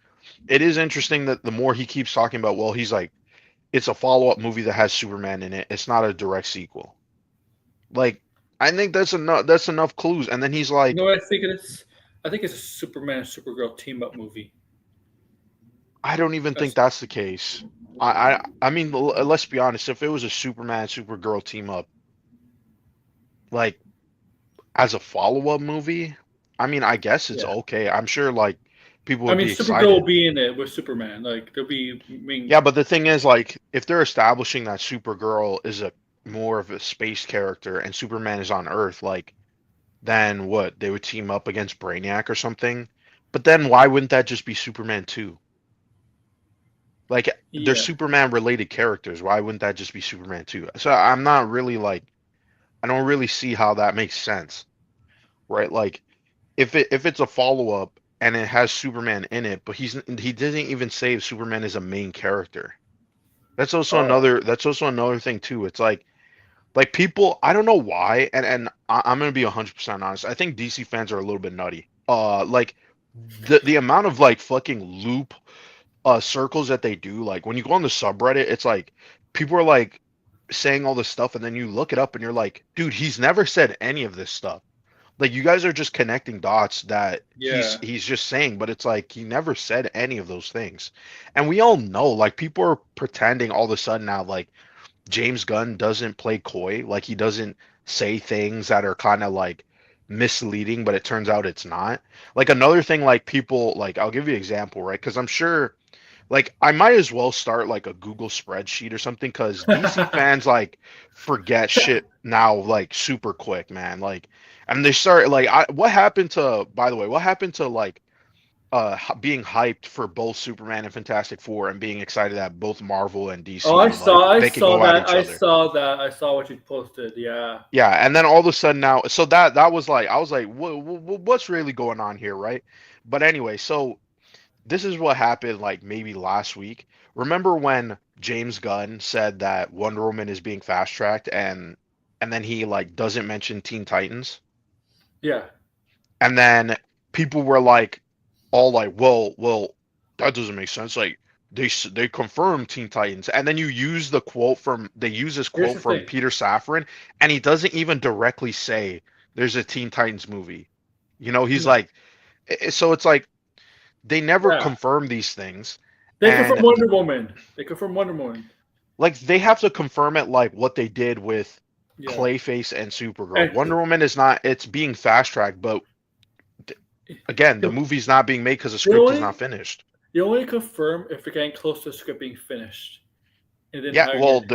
it is interesting that the more he keeps talking about, well, he's like, it's a follow-up movie that has Superman in it. It's not a direct sequel. Like I think that's enough clues. And then he's You know like, what I think it is? I think it's a Superman and Supergirl team up movie. I don't even think That's, that's the case. I mean, let's be honest. If it was a Superman Supergirl team up, like as a follow-up movie, I mean, I guess it's yeah. okay. I'm sure like people I would mean, be Supergirl will excited. be in it with Superman. Like there'll be. I mean, Yeah, but the thing is, like, if they're establishing that Supergirl is a more of a space character and Superman is on Earth, like, then what? They would team up against Brainiac or something. But then why wouldn't that just be Superman 2? Like they're Yeah. Superman related characters. Why wouldn't that just be Superman 2? So I'm not really like I don't really see how that makes sense, right? Like if it's a follow up and it has Superman in it, but he didn't even say if Superman is a main character. Oh, That's also another thing too. It's like people I don't know why and I'm gonna be 100% honest. I think DC fans are a little bit nutty. Like the amount of like fucking loop circles that they do, like when you go on the subreddit, it's like people are like saying all this stuff and then you look it up and you're like, dude, he's never said any of this stuff. Like you guys are just connecting dots that yeah. he's just saying, but it's like he never said any of those things. And we all know, like people are pretending all of a sudden now, like James Gunn doesn't play coy, like he doesn't say things that are kind of like misleading, but it turns out it's not. Like another thing, like people, like I'll give you an example, right? Because I'm sure like I might as well start like a Google spreadsheet or something because DC fans like forget shit now like super quick, man. Like and they start like what happened to by the way, what happened to like being hyped for both Superman and Fantastic Four and being excited that both Marvel and Oh, I DC like saw, I they could saw go at that. each I other. saw that. I saw what you posted. Yeah. Yeah, and then all of a sudden now so that was like I was like what's really going on here, right? But anyway, so this is what happened like maybe last week. Remember when James Gunn said that Wonder Woman is being fast tracked and then he like doesn't mention Teen Titans? Yeah. And then people were like all like, well, that doesn't make sense. Like they confirmed Teen Titans. And then you use the quote from they use this Here's quote the from thing. Peter Safran and he doesn't even directly say there's a Teen Titans movie. You know, he's No. like so it's like they never Yeah. confirm these things They confirm and Wonder Woman. They confirm Wonder Woman. like they have to confirm it like what they did with Yeah. Clayface and Supergirl. And Wonder Woman is not it's being fast tracked, but again, the the, movie's not being made because the the script is not only finished. you only confirm if you're getting close to the script being finished in the Yeah, entire well, game.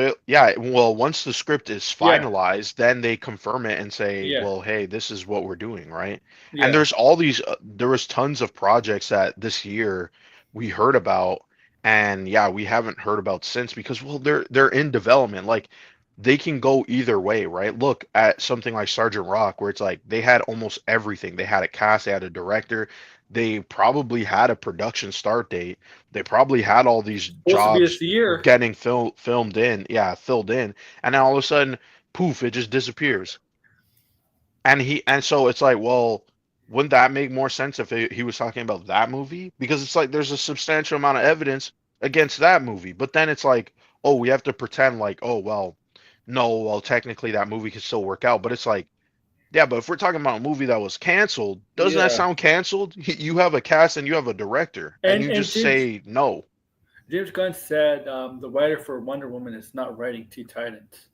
once the script is Yeah. finalized, then they confirm it and say, Yeah. well, hey, this is what we're doing, right? And Yeah. there's all these there was tons of projects that this year we heard about and yeah, we haven't heard about since because well, they're in development. Like they can go either way, right? Look at something like Sergeant Rock where it's like they had almost everything. They had a cast, they had a director, they probably had a production start date. They probably had all these Supposed to be jobs this year. getting filmed in, yeah, filled in, and then all of a sudden, poof, it just disappears. And so it's like, well, wouldn't that make more sense if he was talking about that movie? Because it's like there's a substantial amount of evidence against that movie, but then it's like, oh, we have to pretend like, oh, well, no, well, technically that movie can still work out, but it's like, yeah, but if we're talking about a movie that was canceled, doesn't that Yeah. sound canceled? You have a cast and you have a director, and you And just say no. James Gunn said the writer for Wonder Woman is not writing Teen Titans.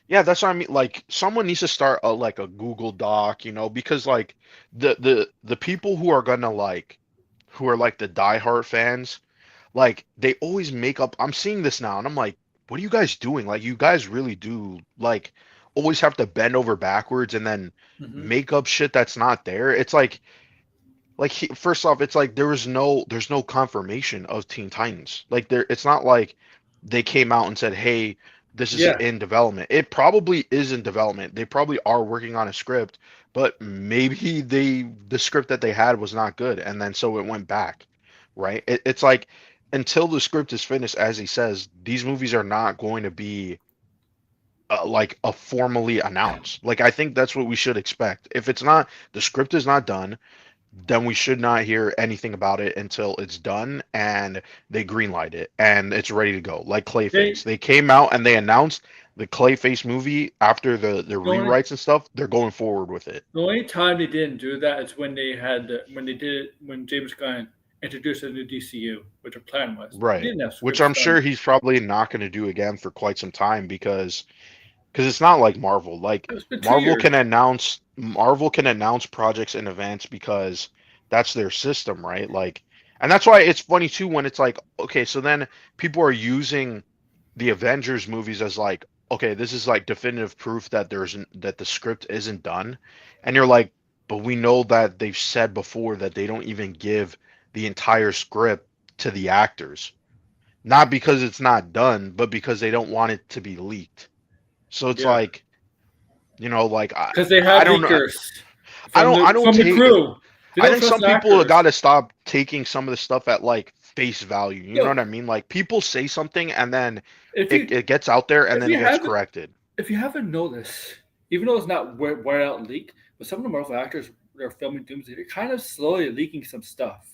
Yeah, that's what I mean. Like, someone needs to start a like a Google Doc, because like the people who are gonna like who are like the diehard fans, like they always make up. I'm seeing this now, and I'm like, what are you guys doing? Like, you guys really do like always have to bend over backwards and then Hmm. make up shit that's not there. It's like first off, it's like there's no confirmation of Teen Titans. Like it's not like they came out and said, "Hey, this is Yeah. in development." It probably is in development. They probably are working on a script, but maybe the script that they had was not good, and then so it went back, right? It's like until the script is finished, as he says, these movies are not going to be like a formally announced. Like I think that's what we should expect. If it's not the script is not done then we should not hear anything about it until it's done and they greenlight it and it's ready to go. Like They Clayface. They came out and they announced the Clayface movie after the the only rewrites and stuff. They're going forward with it. the only time they didn't do that is when when they did it when James Gunn introduced a new DCU, which their plan was. They Right. didn't have Which scripts I'm sure done. he's probably not going to do again for quite some time because it's not like Marvel. Like It's been 2 years. Marvel can announce projects in advance because that's their system, right? Like, and that's why it's funny too when it's like, okay, so then people are using the Avengers movies as like, okay, this is like definitive proof that that the script isn't done, and you're like, but we know that they've said before that they don't even give the entire script to the actors. not because it's not done, but because they don't want it to be leaked. So it's Yeah, like, like because they I have don't know. leakers from I the don't from the take. crew. They I don't think trust some the people actors. got to stop taking some of the stuff at like face value. You know Yo, what I mean? Like people say something and then if you it gets out there and if then it you gets haven't corrected. if you haven't noticed, even though it's not where out leaked, but some of the Marvel actors that are filming Doomsday, they're kind of slowly leaking some stuff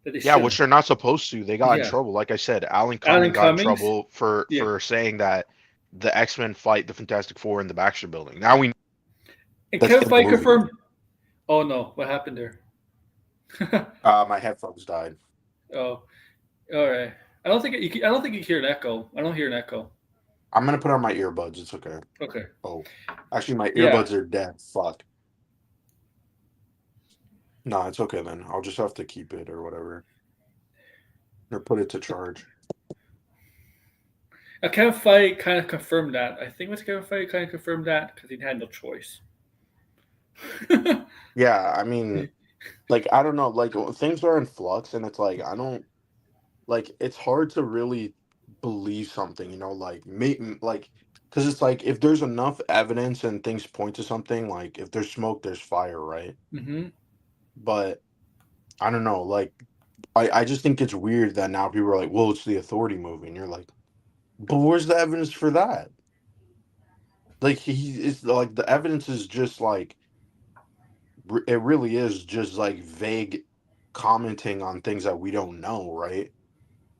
that they Yeah, which shouldn't. they're not supposed to. They got in Yeah, trouble. Like I said, Alan Alan Cumming got in Cummings. trouble for Yeah, saying that the X-Men fight the Fantastic Four in the Baxter Building. Now we and That's Kevin in the Feige movie. confirmed. Oh no, what happened there? My headphones died. Oh, all right. I don't think you hear an echo. I don't hear an echo. I'm gonna put on my earbuds. It's okay. Okay. Oh, actually, my Yeah. earbuds are dead. Fuck. No, it's okay then. I'll just have to keep it or whatever, or put it to charge. Kevin Feige kind of confirmed that. I think it was Kevin Feige kind of confirmed that because he had no choice. Yeah, I mean, like I don't know, like things are in flux, and it's like I don't like. It's hard to really believe something, like like because it's like if there's enough evidence and things point to something, like if there's smoke, there's fire, right? hmm But I don't know, like I just think it's weird that now people are like, well, it's the Authority movie, and you're like, but where's the evidence for that? Like he is like the evidence is just like it really is just like vague commenting on things that we don't know, right?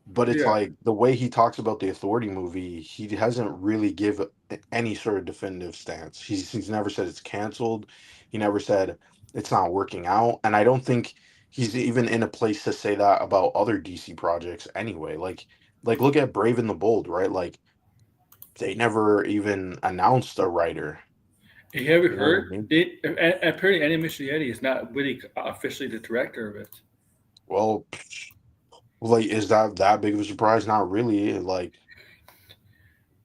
But it's Yeah, like the way he talks about the Authority movie, he hasn't really give any sort of definitive stance. He's never said it's canceled. He never said it's not working out, and I don't think he's even in a place to say that about other DC projects anyway. Like look at Brave and the Bold, right? Like they never even announced a writer. have you ever You know what I heard? mean? Apparently, Andy Muschietti is not really officially the director of it. Well, like, is that big of a surprise? Not really. Like,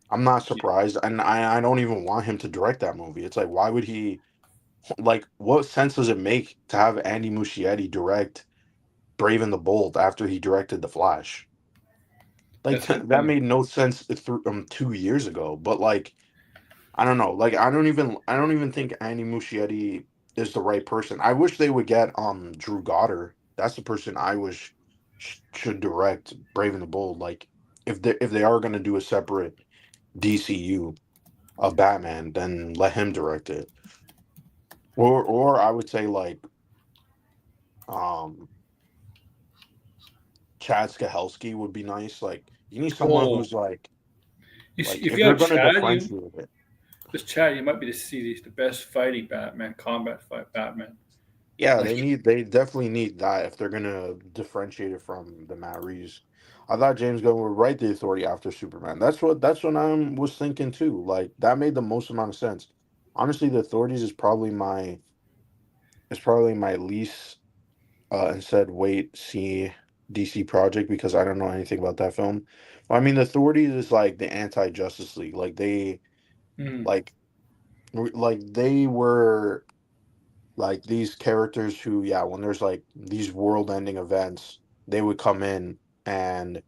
I'm not surprised, and I don't even want him to direct that movie. It's like, why would he? Like, what sense does it make to have Andy Muschietti direct Brave and the Bold after he directed The Flash? Like, That's a good that point. made no sense through 2 years ago. But like, I don't know. Like, I don't even think Andy Muschietti is the right person. I wish they would get Drew Goddard. That's the person I wish should direct Brave and the Bold. Like, if they are going to do a separate DCU of Batman, then let him direct it. Or I would say like um Chad Stahelski would be nice. Like you need someone Oh, who's like if if you they're have gonna Chad, you differentiate it. this Chad, you might be the best fighting Batman, combat fight Batman. Yeah, Like, they definitely need that if they're gonna differentiate it from the Matt Reeves. I thought James Gunn would write the Authority after Superman. That's what I was thinking too. Like that made the most amount of sense. Honestly, the Authorities is probably my least and said, "Wait, see DC project," because I don't know anything about that film. I mean, the Authorities is like the anti Justice League. Like they mm, like they were like these characters who, yeah, when there's like these world ending events, they would come in and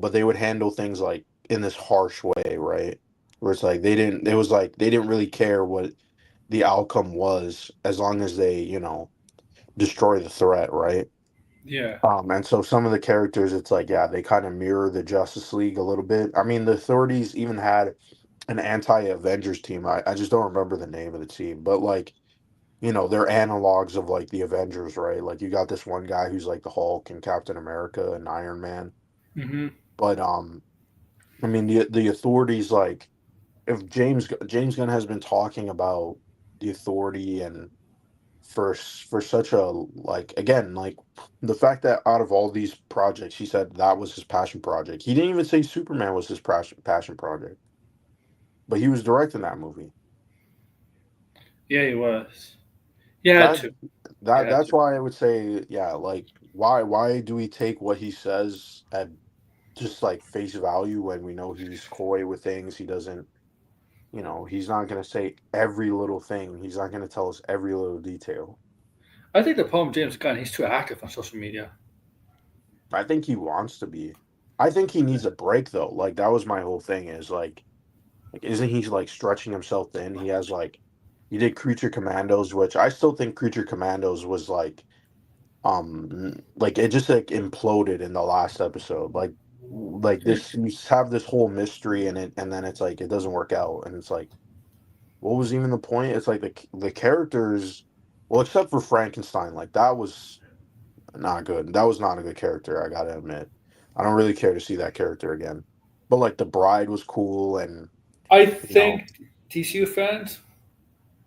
but they would handle things like in this harsh way, right? Where it's like it was like they didn't really care what the outcome was as long as they destroy the threat, right? yeah, And so some of the characters, it's like, yeah, they kind of mirror the Justice League a little bit. I mean, the Authorities even had an anti-Avengers team. I just don't remember the name of the team, but like, they're analogs of like the Avengers, right? Like you got this one guy who's like the Hulk and Captain America and Iron Man. hmm But I mean, the Authorities, like, if James Gunn has been talking about the Authority and for such a like again like the fact that out of all these projects he said that was his passion project. He didn't even say Superman was his passion project, but he was directing that movie. yeah, he was. He had that to. He that had that's to. why I would say, yeah, like why do we take what he says at just like face value when we know he's coy with things? He doesn't, he's not going to say every little thing. He's not going to tell us every little detail. I think the problem with James Gunn, he's too active on social media. I think he wants to be. I think he needs a break though. Like that was my whole thing. Is like isn't he like stretching himself thin? He has like he did Creature Commandos, which I still think Creature Commandos was like it just like imploded in the last episode. Like this you have this whole mystery in it, and then it's like it doesn't work out, and it's like what was even the point? It's like the characters, well, except for Frankenstein, like that was not good. That was not a good character, I gotta admit. I don't really care to see that character again. But like the bride was cool, and I you know, think DCU fans.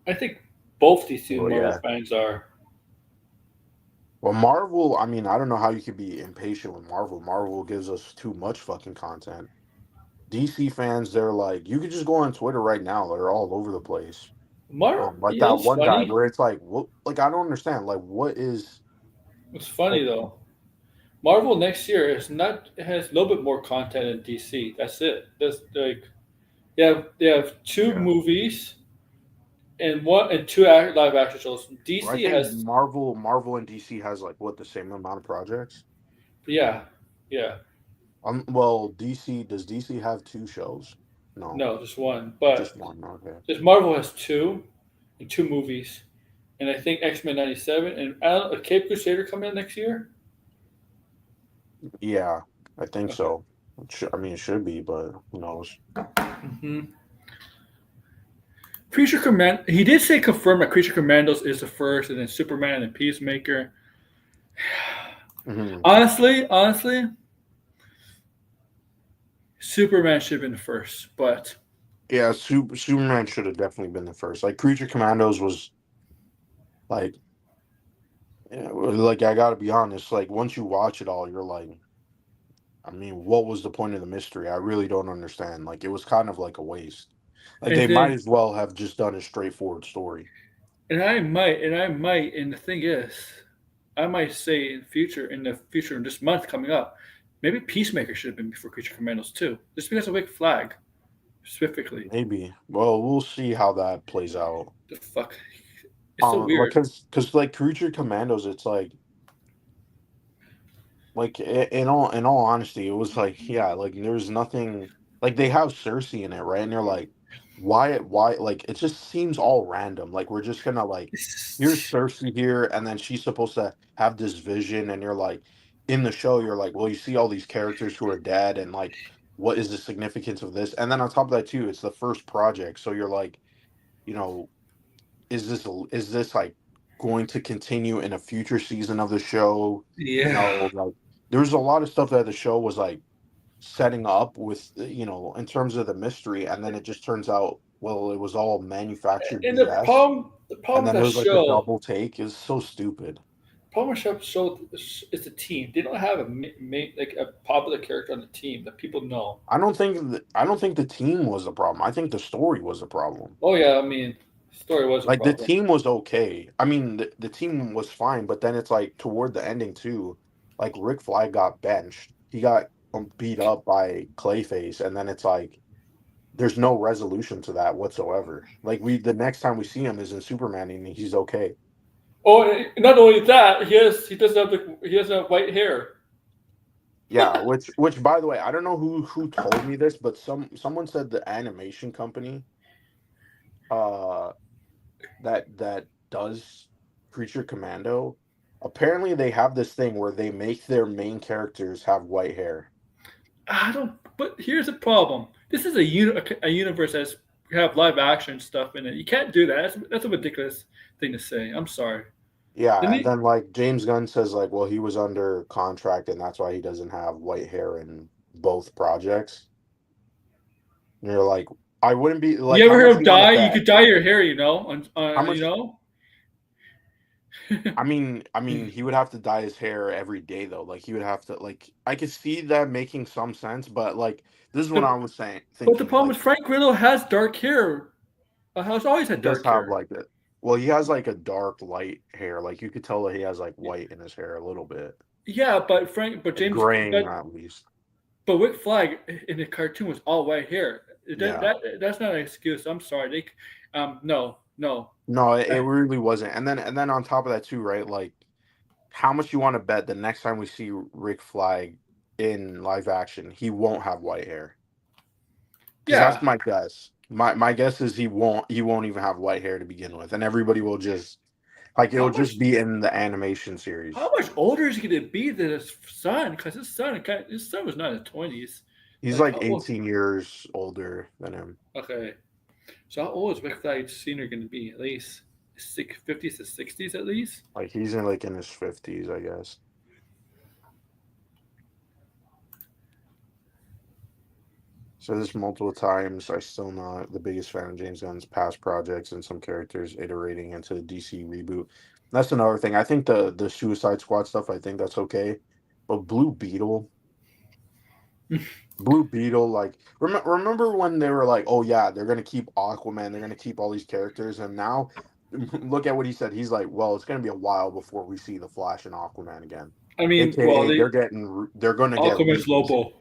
I think both DCU and well, Marvel yeah. fans are. Well, Marvel, I mean, I don't know how you could be impatient with Marvel. Marvel gives us too much fucking content. DC fans, they're like, you could just go on Twitter right now. They're all over the place. Like You know, that it's one guy funny. where it's like, what? Like I don't understand. Like, what is It's funny like? though. Marvel next year is not it has a little bit more content than DC. That's it. That's like they have two Yeah, movies and one and two live action shows. well, I DC think has Marvel and DC has like what the same amount of projects. yeah yeah Well, DC does DC have two shows? No, no just one, just but one. Okay. this Marvel has two and two movies, and I think X Men '97 and I don't, Cape Crusader coming in next year. Yeah, I think Okay. so. I mean, it should be, but who knows? Hmm. Creature Command. He did say confirm that Creature Commandos is the first, and then Superman and Peacemaker. Hmm. Honestly, Superman should have been the first, but Yeah, Superman should have definitely been the first. Like Creature Commandos was like, like I gotta be honest. Like once you watch it all, you're like, I mean, what was the point of the mystery? I really don't understand. Like it was kind of like a waste. Like and they might then as well have just done a straightforward story. and the thing is, I might say in the future in this month coming up, maybe Peacemaker should have been before Creature Commandos too, just because of Big Flag specifically. Maybe. Well, we'll see how that plays out. The fuck, it's so Like, weird. cause like Creature Commandos, it's like in all honesty, it was like yeah, like there's nothing like they have Cersei in it, right? And you're like, why like it just seems all random. Like we're just gonna like here's It's, Cersei here, and then she's supposed to have this vision, and you're like in the show, you're like, well, you see all these characters who are dead, and like what is the significance of this? And then on top of that too, it's the first project, so you're like, you know, is this like going to continue in a future season of the show? yeah. Like there's a lot of stuff that the show was like setting up with in terms of the mystery, and then it just turns out well it was all manufactured And BS, the and problem then with there that was like a show, double take. Is so stupid. problem with that show is the team. They don't have like a popular character on the team that people know. I don't think the team was the problem. I think the story was the problem. Oh yeah, I mean, story was a Like the problem. team was okay. I mean, the team was fine, but then it's like toward the ending too. Like Rick Flag got benched. He got beat up by Clayface, and then it's like there's no resolution to that whatsoever. Like the next time we see him is in Superman, and he's okay. Oh, and not only that, he doesn't have white hair. Yeah, which by the way, I don't know who told me this, but someone said the animation company uh that does Creature Commando, apparently they have this thing where they make their main characters have white hair. I don't. But here's the problem. This is a universe that's have live action stuff in it. You can't do that. That's a ridiculous thing to say. I'm sorry. Yeah, Didn't and he? then like James Gunn says like, well, he was under contract and that's why he doesn't have white hair in both projects. And you're like, I wouldn't be like, You how ever much heard of you want to dye? You bet? could dye your hair. How You much? know. I mean, he would have to dye his hair every day though. Like he would have to like. I could see that making some sense, but like this is what I the, was saying, but the thinking. problem Like is Frank Grillo has dark hair. Has always he had does dark have hair. like a. Well, he has like a dark light hair. Like you could tell that he has like white in his hair a little bit, Yeah, but like James, graying at least. but Rick Flag in the cartoon was all white hair. Yeah. That's not an excuse. I'm sorry. No, no. No, it really wasn't. And then on top of that too, right? Like how much you want to bet the next time we see Rick Flag? in live action, he won't have white hair. Because that's Yeah. my guess. My guess is he won't even have white hair to begin with, and everybody will just like How it'll just much be in the animation how series. much older is he gonna be than his son? Because his son was not in his 20s. He's Like like how old? 18 years older than him. Okay. So how old is Rick Flag Senior gonna be? At least 50s to 60s at least. Like he's in his 50s, I guess. So this multiple times, I still not the biggest fan of James Gunn's past projects and some characters iterating into the DC reboot. That's another thing. I think the Suicide Squad stuff, I think that's okay. But Blue Beetle, like remember when they were like, oh yeah, they're gonna keep Aquaman, they're gonna keep all these characters, and now look at what he said. He's like, well, it's gonna be a while before we see the Flash and Aquaman again. I mean, well, AKA, they're gonna get Aquaman's reboots. Lobo.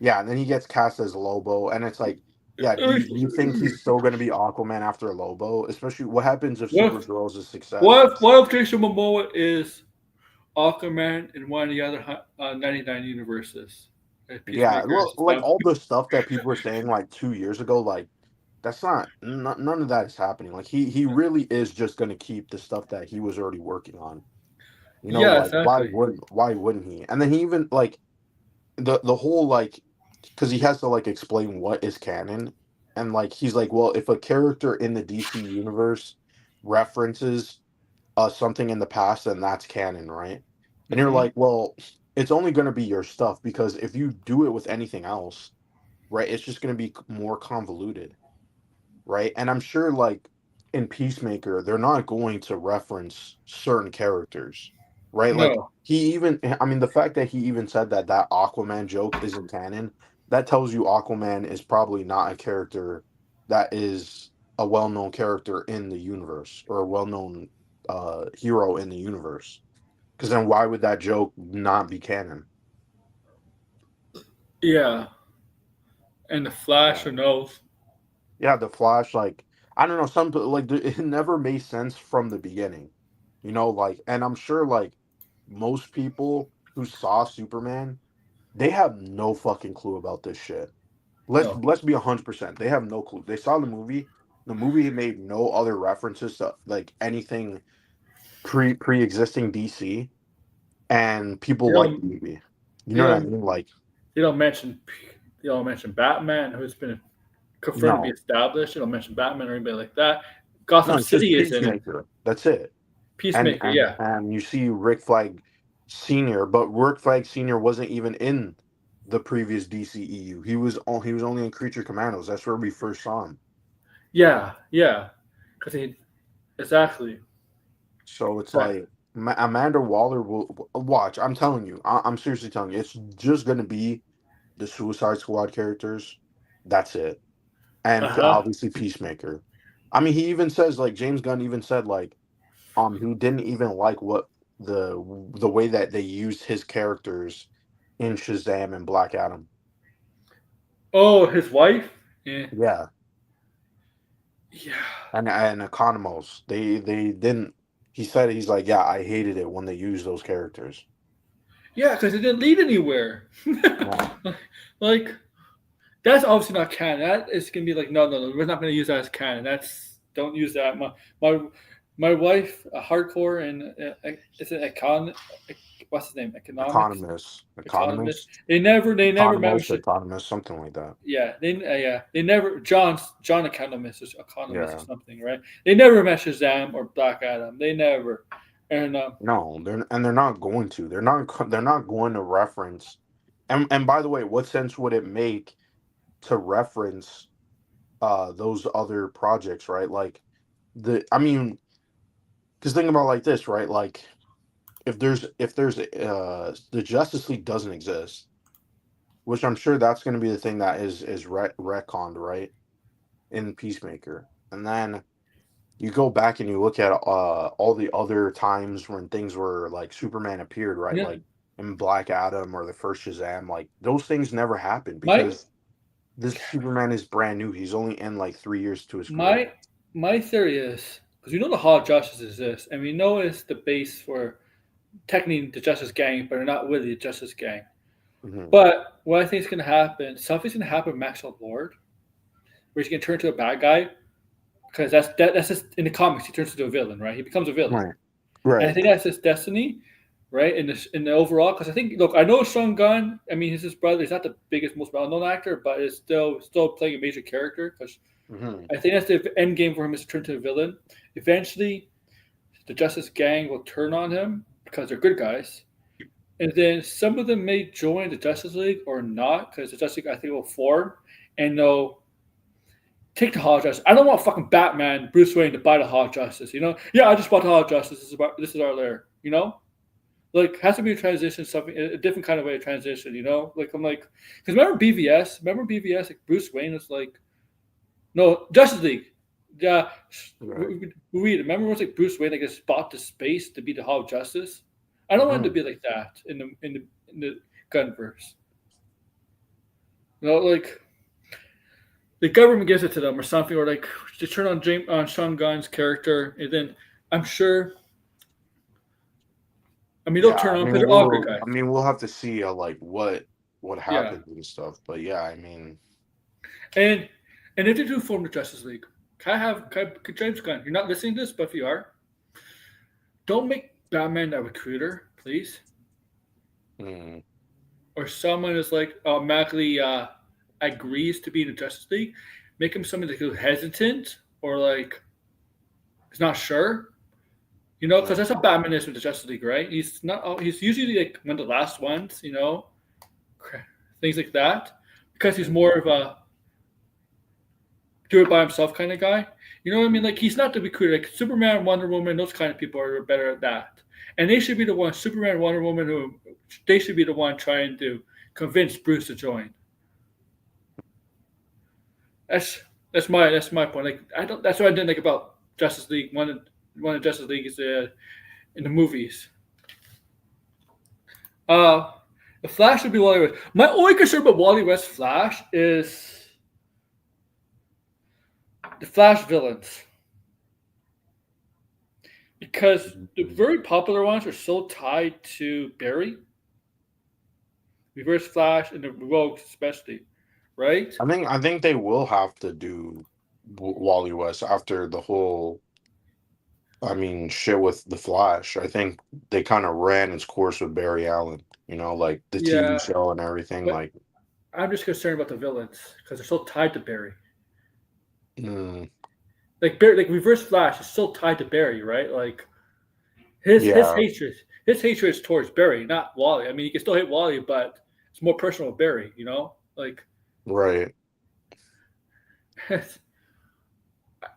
Yeah, and then he gets cast as Lobo, and it's like, yeah, do you think he's still gonna be Aquaman after Lobo? Especially what happens if What if Supergirl's a success? what if Jason Momoa is Aquaman in one of the other 99 universes? Yeah, well, Peacemakers and like stuff. all the stuff that people were saying like 2 years ago, like that's none of that is happening. Like he really is just gonna keep the stuff that he was already working on. Yeah, Like exactly. why wouldn't he? And then he even like the whole like because he has to like explain what is canon, and like he's like, well, if a character in the DC universe references something in the past, then that's canon, right? And you're Hmm. like, well, it's only going to be your stuff because if you do it with anything else, right, it's just going to be more convoluted, right? And I'm sure like in Peacemaker, they're not going to reference certain characters, right? Like No, he even, I mean, the fact that he even said that that Aquaman joke isn't canon, that tells you Aquaman is probably not a character that is a well-known character in the universe or a well-known hero in the universe. Because then why would that joke not be canon? yeah, and the Yeah. Flash who knows? Yeah, the Flash, like I don't know, it never made sense from the beginning, like, and I'm sure like most people who saw Superman, they have no fucking clue about this shit. No, Let's be 100%. They have no clue. They saw the movie. The movie made no other references to like anything pre-existing DC, and people they like the don't movie. You they know what I don't mean? Like, they don't mention they don't mention Batman who's been confirmed to be no, established. They don't mention Batman or anybody like that. no, Gotham it's just City is in it. Peacemaker. That's it. and Peacemaker, and yeah, and you see Rick Flag Senior, but Rick Flag Senior wasn't even in the previous DCEU. He was only in Creature Commandos. That's where we first saw him. yeah, because he exactly. So it's like Amanda Waller will watch. I'm telling you, I'm seriously telling you, it's just gonna be the Suicide Squad characters. That's it, Uh and huh. obviously Peacemaker. I mean, he even says like James Gunn even said like he didn't even like what the way that they used his characters in Shazam and Black Adam. Oh, his wife. Yeah, Yeah, yeah, and Economos. They didn't. He said he's like, yeah, I hated it when they used those characters. yeah, because it didn't lead anywhere. No, Like that's obviously not canon. That is gonna be like no. We're not gonna use that as canon. That's don't use that. My my wife, a hardcore and is it what's his name? Economics economist. Economist, They never Economos, mentioned. Economist, something like that. They never John economist or economist or Yeah, something, right? They never mentioned Shazam or Black Adam. They never. And no, they're not going to. They're not going to reference. And by the way, what sense would it make to reference those other projects, right? Like I mean, because think about it like this, right? Like if there's the Justice League doesn't exist, which I'm sure that's going to be the thing that is retconned, right, in Peacemaker, and then you go back and you look at all the other times when things were like Superman appeared, right, yeah, like in Black Adam or the first Shazam, like those things never happened my because this Superman is brand new. He's only in like 3 years to his career. my my theory is because we know the Hall of Justice exists, and we know it's the base for technically the Justice Gang, but they're not really the Justice Gang. Mhm. But what I think is going to happen, something's going to happen with Maxwell Lord, where he's going to turn into a bad guy because that's just in the comics. He turns into a villain, right? He becomes a villain, Right. and I Right. think that's his destiny, right? In the overall, because I think, look, I know Sean Gunn. I mean, he's his brother. He's not the biggest, most well-known actor, but is still playing a major character. Because Mhm. I think that's the end game for him is to turn to a villain. Eventually, the Justice Gang will turn on him because they're good guys, and then some of them may join the Justice League or not because the Justice League I think will form and they'll take the Hall of Justice. I don't want fucking Batman, Bruce Wayne to buy the Hall of Justice. You know? Yeah, I just bought the Hall of Justice. This is our lair. You know? Like has to be a transition, something a different kind of way of transition. You know? Like I'm like, because remember BVS? Remember BVS? Like Bruce Wayne was like, no Justice League. Yeah, Right. we remember it was like Bruce Wayne like just bought the space to be the Hall of Justice. I don't want it to Mhm. be like that in the Gunverse. You know, like the government gives it to them or something, or like to turn on Sean Gunn's character, and then I'm sure. I mean, they'll Yeah, turn on because they're all good guys. I mean, we'll have to see like what Yeah, happens and stuff. But yeah, I mean, and if they do form the Justice League, could James Gunn? You're not listening to this, but if you are, don't make Batman a recruiter, please, mm, or someone is like automatically agrees to be in the Justice League. Make him somebody that's hesitant or like is not sure. You know, because mm, that's how Batman is with the Justice League, right? He's not. He's usually like one of the last ones. You know, things like that, because he's mm, more of a do it by himself kind of guy. You know what I mean? Like he's not the recruiter. Like Superman, Wonder Woman, those kind of people are better at that, and they should be the one. Superman, Wonder Woman, who they should be the one trying to convince Bruce to join. That's that's my point. Like I don't. That's what I didn't like about Justice League. One of Justice League is in the movies. Uh, the Flash would be Wally West. My only concern about Wally West Flash is the Flash villains. Because the mm. very popular ones are so tied to Barry, Reverse Flash, and the Rogues especially, right? I think they will have to do Wally West after the whole. I mean, shit with the Flash. I think they kind of ran its course with Barry Allen. You know, like the TV Yeah, show and everything. but Like, I'm just concerned about the villains because they're so tied to Barry. mm, Like Barry, like Reverse Flash is so tied to Barry, right? Like his yeah, hatred is towards Barry, not Wally. I mean, he can still hate Wally, but it's more personal with Barry. You know, like right.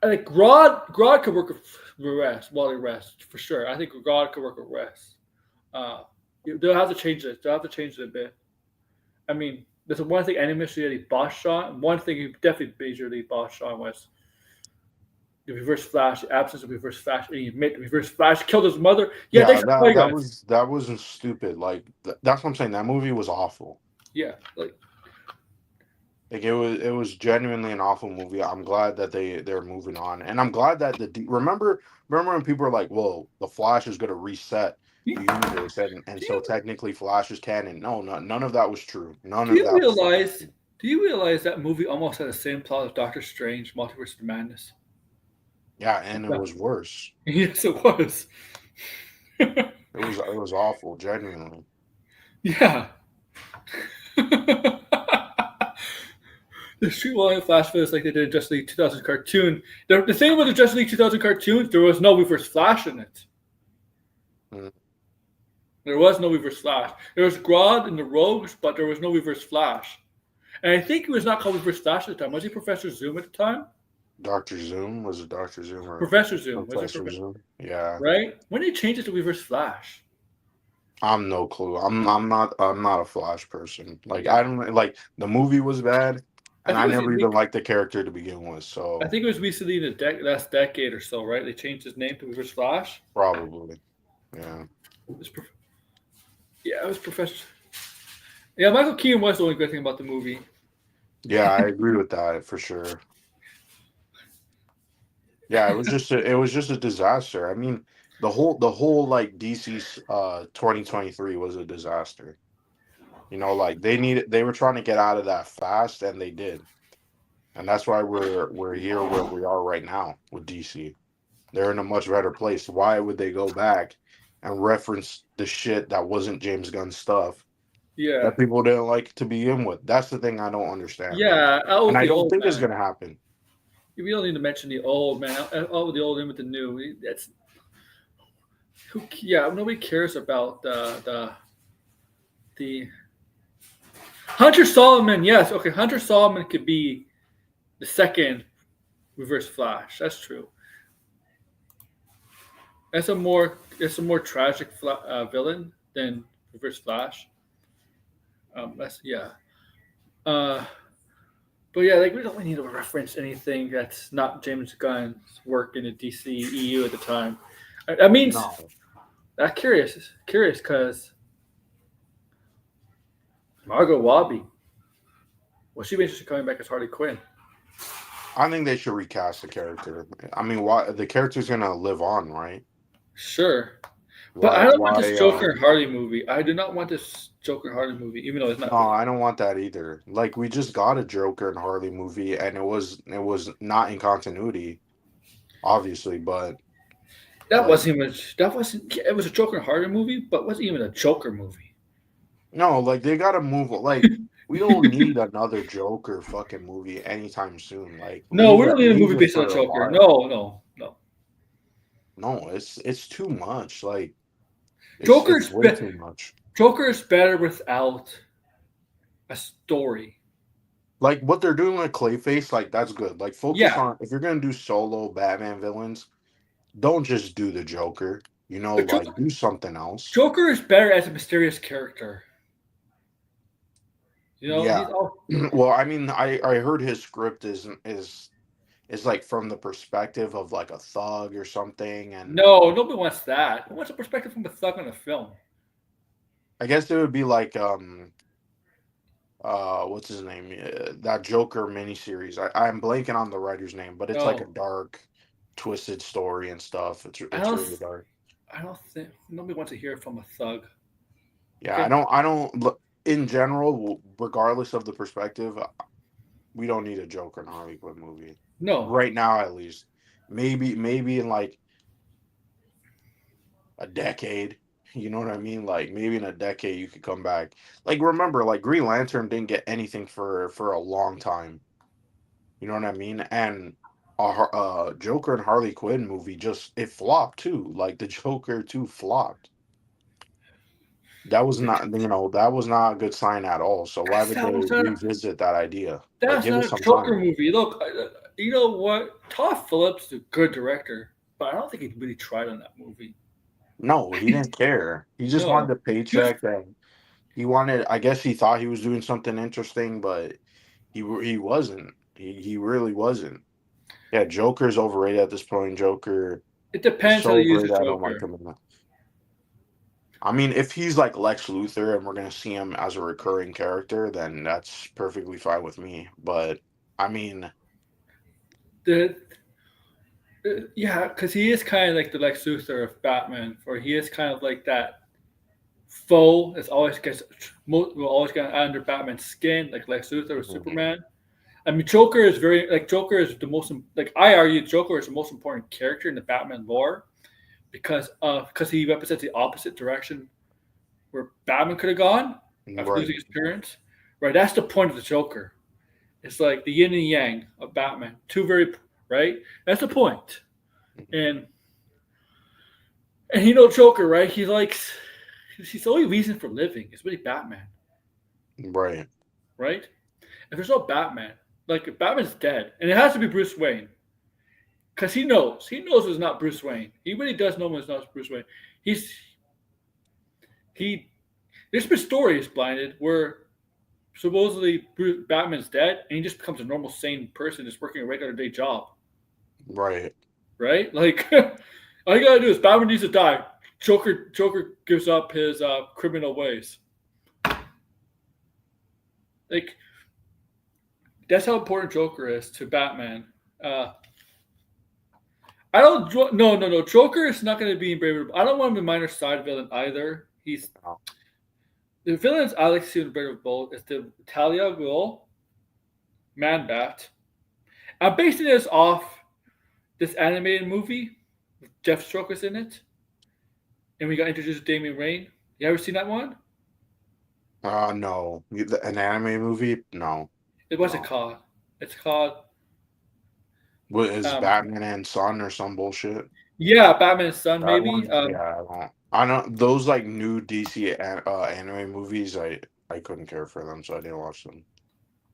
like Grodd could work with West, Wally West for sure. I think Grodd could work with West. Uh, they'll have to change it. They'll have to change it a bit. I mean, there's one thing animation that he botched on. One thing he definitely majorly botched on was the Reverse Flash, the absence of Reverse Flash, and he admit the Reverse Flash killed his mother. Yeah, thanks Yeah, for that playing that us. was that was stupid. Like that's what I'm saying. That movie was awful. Yeah, like Like it was genuinely an awful movie. I'm glad that they're moving on, and I'm glad that remember when people were like, "Well, the Flash is going to reset do the universe," and so you technically Flash is canon. No, none of that was true. None do of you that was fucking realize? true. Do you realize that movie almost had the same plot as Doctor Strange: Multiverse of Madness? Yeah, and it Yeah. was worse. Yes, it was. It was awful, genuinely. Yeah. The Street Line Flash Fest like they did in Justice League 2000 cartoon. The thing about the Justice League 2000 cartoons, there was no Reverse Flash in it. Mm, There was no Reverse Flash. There was Grodd and the Rogues, but there was no Reverse Flash. And I think he was not called Reverse Flash at the time. Was he Professor Zoom at the time? Doctor Zoom, was it Doctor Zoom or Professor Zoom. Was it Professor Zoom? Yeah, right? When did he change it to Reverse Flash? I'm no clue. I'm not a Flash person. Like Yeah. I don't like the movie was bad, I and think I it was never even liked the character to begin with. I So think it was recently in the last decade or so, right? They changed his name to Reverse Flash. probably, yeah, It was yeah, it was Professor. Yeah, Michael Keaton was the only good thing about the movie. yeah. I agree with that for sure. Yeah, it was just a disaster. I mean, the whole like DC's 2023 was a disaster. You know, like they were trying to get out of that fast, and they did, and that's why we're here where we are right now with DC. They're in a much better place. Why would they go back and reference the shit that wasn't James Gunn stuff Yeah. that people didn't like to begin with? That's the thing I don't understand, Yeah. Out and with I the don't old think it's man. gonna happen. We don't need to mention the old man. Out with the old in with the new. That's who. Yeah. Nobody cares about the Hunter Solomon. Yes. Okay. Hunter Solomon could be the second Reverse Flash. That's true. It's a more tragic villain than Reverse Flash. That's yeah. Uh, but yeah, like we don't really need to reference anything that's not James Gunn's work in the DC EU at the time. I mean, No, I'm curious because Margot Robbie, will she be interested in coming back as Harley Quinn? I think they should recast the character. I mean, why the character's gonna live on, right? Sure, but I Why? don't want this Why? Joker and Harley movie. I do not want this Joker and Harley movie, even though it's not. No, I don't want that either. Like we just got a Joker and Harley movie, and it was not in continuity, obviously, but That like wasn't even. That wasn't. It was a Joker and Harley movie, but it wasn't even a Joker movie. no, like they gotta move. Like we don't need another Joker fucking movie anytime soon. Like No, we don't need a leave movie it based on for a a Joker. while. No. No, it's too much. Like it's Joker's way be- too much. Joker is better without a story. Like what they're doing with Clayface, like that's good. Like focus Yeah, on if you're gonna do solo Batman villains, don't just do the Joker. You know, but like do something else. Joker is better as a mysterious character. You know, Yeah. he's all Well, I mean, I heard his script is like from the perspective of like a thug or something, and no. Nobody wants that. Who wants a perspective from a thug on a film? I guess it would be like what's his name, that Joker miniseries. I'm blanking on the writer's name, but it's like a No, dark, twisted story and stuff. It's I it's don't. really dark. I don't think nobody wants to hear it from a thug. Yeah, Okay, I don't look in general, regardless of the perspective, we don't need a Joker and Harley Quinn movie no. right now, at least. Maybe in like a decade. You know what I mean? Like maybe in a decade you could come back. Like remember, like Green Lantern didn't get anything for a long time. You know what I mean? And Joker and Harley Quinn movie just it flopped too. Like the Joker 2 flopped. That was not that was not a good sign at all. So why would they That was not. revisit that idea? Like That's give not it a some Joker time. movie. Look, you know what? Todd Phillips is a good director, but I don't think he really tried on that movie. No, he didn't care. He just wanted No, the he was. paycheck and he wanted I guess he thought he was doing something interesting, but he wasn't. He really wasn't. Yeah, Joker's overrated at this point. Joker It is depends how so you use the overrated. I don't like Joker. him enough. I mean, if he's like Lex Luthor and we're gonna see him as a recurring character, then that's perfectly fine with me. But I mean, The yeah, because he is kind of like the Lex Luthor of Batman, or he is kind of like that foe that's always will always get under Batman's skin, like Lex Luthor with mhm, Superman. I mean, Joker is very like Joker is the most like I argue Joker is the most important character in the Batman lore because he represents the opposite direction where Batman could have gone after right, losing his parents. Right, that's the point of the Joker. It's like the yin and yang of Batman. Two very right. That's the point. And you know Joker, right? He likes his only reason for living is really Batman, right, right? If there's no Batman, like if Batman's dead, and it has to be Bruce Wayne, because he knows it's not Bruce Wayne. He really does know it's not Bruce Wayne. He's he. There's been stories blinded where supposedly Batman's dead, and he just becomes a normal, sane person, just working a regular day job, right. right? Like all you gotta do is Batman needs to die. Joker gives up his criminal ways. Like that's how important Joker is to Batman. I don't. No. Joker is not going to be in Brave. I don't want him a minor side villain either. He's No. The villains I like to see in Brave of Bold is the Talia Ghul, Man Bat. I'm basing this off this animated movie with Jeff Stroker's in it, and we got introduced to Damian Rain. You ever seen that one? No. An anime movie? No. What's it No. called? It's called What is um, Batman and Son or some bullshit? yeah, Batman's Son That maybe. one? Yeah, I don't. I don't. Those like new DC anime movies. I couldn't care for them, so I didn't watch them.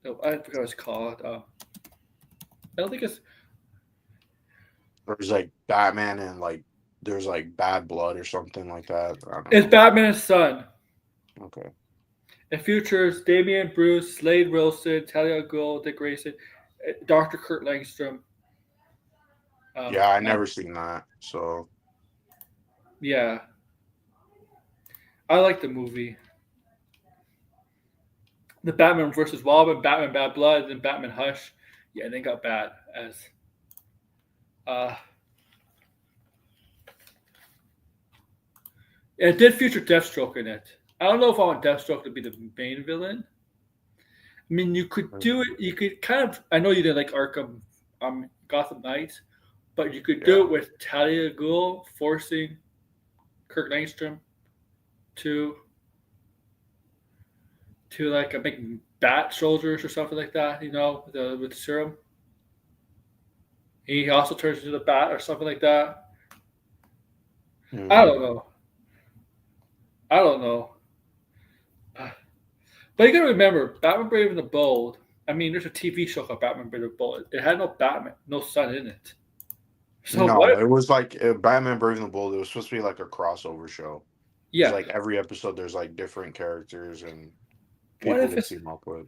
No, I forgot what it's called. I don't think it's. There's like Batman and like there's like Bad Blood or something like that. I don't It's know. Batman's Son. Okay. It features Damian Bruce, Slade Wilson, Talia Ghul, Dick Grayson, Dr. Kurt Langstrom. Yeah, I And never seen that. So yeah, I like the movie. The Batman versus Robin, Batman Bad Blood, and Batman Hush. Yeah, they got bad as. Uh, it did feature Deathstroke in it. I don't know if I want Deathstroke to be the main villain. I mean, you could do it. You could kind of. I know you didn't like Arkham, Gotham Knights, but you could do yeah. it with Talia Ghul forcing Kirk Langstrom to like a big bat soldiers or something like that. You know, with the serum. He also turns into the bat or something like that. I Mhm. don't know. I don't know. But you gotta remember, Batman Brave and the Bold. I mean, there's a TV show called Batman Brave and the Bold. It had no Batman, no Sun in it. So No, what? it was like Batman Brave and the Bold. It was supposed to be like a crossover show. Because Yeah. like every episode, there's like different characters and What people if to it's team up with.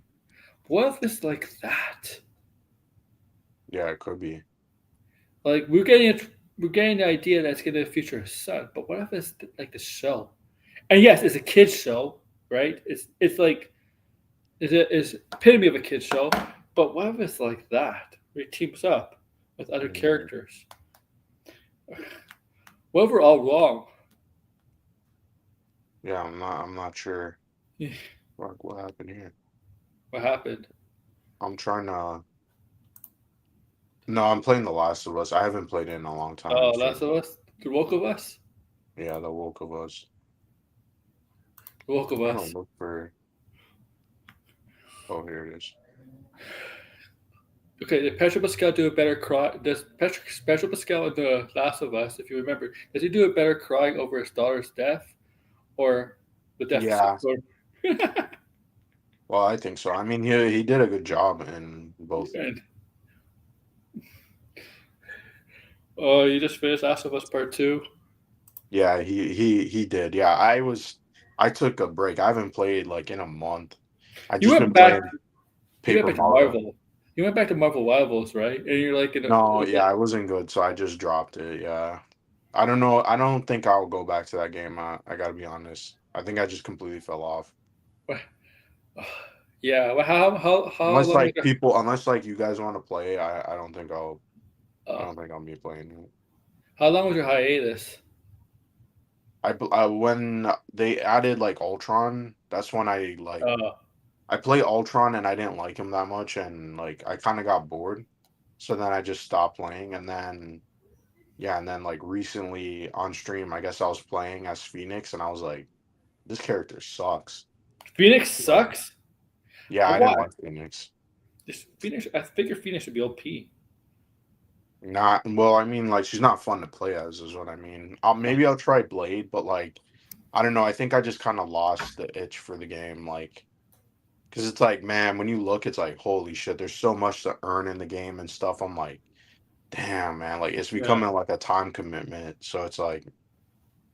like that? Yeah, it could be. Like we're getting the idea that it's going to feature a Sun, but what if it's like the show? And yes, it's a kids show, right? It's like it's epitome of a kids show. But what if it's like that? Where it teams up with other Mhm. characters. What if we're all wrong? Yeah, I'm not sure. Fuck, what happened here? What happened? I'm trying to. No, I'm playing The Last of Us. I haven't played it in a long time. Oh, Last So of Us, the woke of us, yeah, The Woke of Us. the woke of I don't us. look for. Oh, here it is. Okay, did Pedro Pascal do a better cry? Does Pedro Pascal in The Last of Us, if you remember, does he do a better crying over his daughter's death or the death of Yeah, or, well, I think so. I mean, he did a good job in both. and, oh, you just finished Last of Us Part 2? Yeah, he did. Yeah, I took a break. I haven't played like in a month. I You just been went back. playing You went Paper back to Mario. Marvel. You went back to Marvel Rivals, right? And you're like, No, yeah, I wasn't good, so I just dropped it. Yeah, I don't know. I don't think I'll go back to that game. I gotta be honest. I think I just completely fell off. yeah. Well, how Unless long was like people, unless like you guys want to play, I don't think I uh, don't think I'll be playing it. how long was your hiatus? I when they added like Ultron, that's when Uh, I play Ultron and I didn't like him that much, and like I kind of got bored. So then I just stopped playing, and then yeah, and then like recently on stream, I guess I was playing as Phoenix, and I was like, this character sucks. Phoenix Like, sucks. yeah, But I didn't why? like Phoenix. This Phoenix. I figure Phoenix should be OP. Not well. I mean, like she's not fun to play as, is what I mean. Maybe I'll try Blade, but like I don't know. I think I just kind of lost the itch for the game, like because it's like, man, when you look, it's like, holy shit, there's so much to earn in the game and stuff. I'm like, damn, man, like it's Yeah. becoming like a time commitment. So it's like,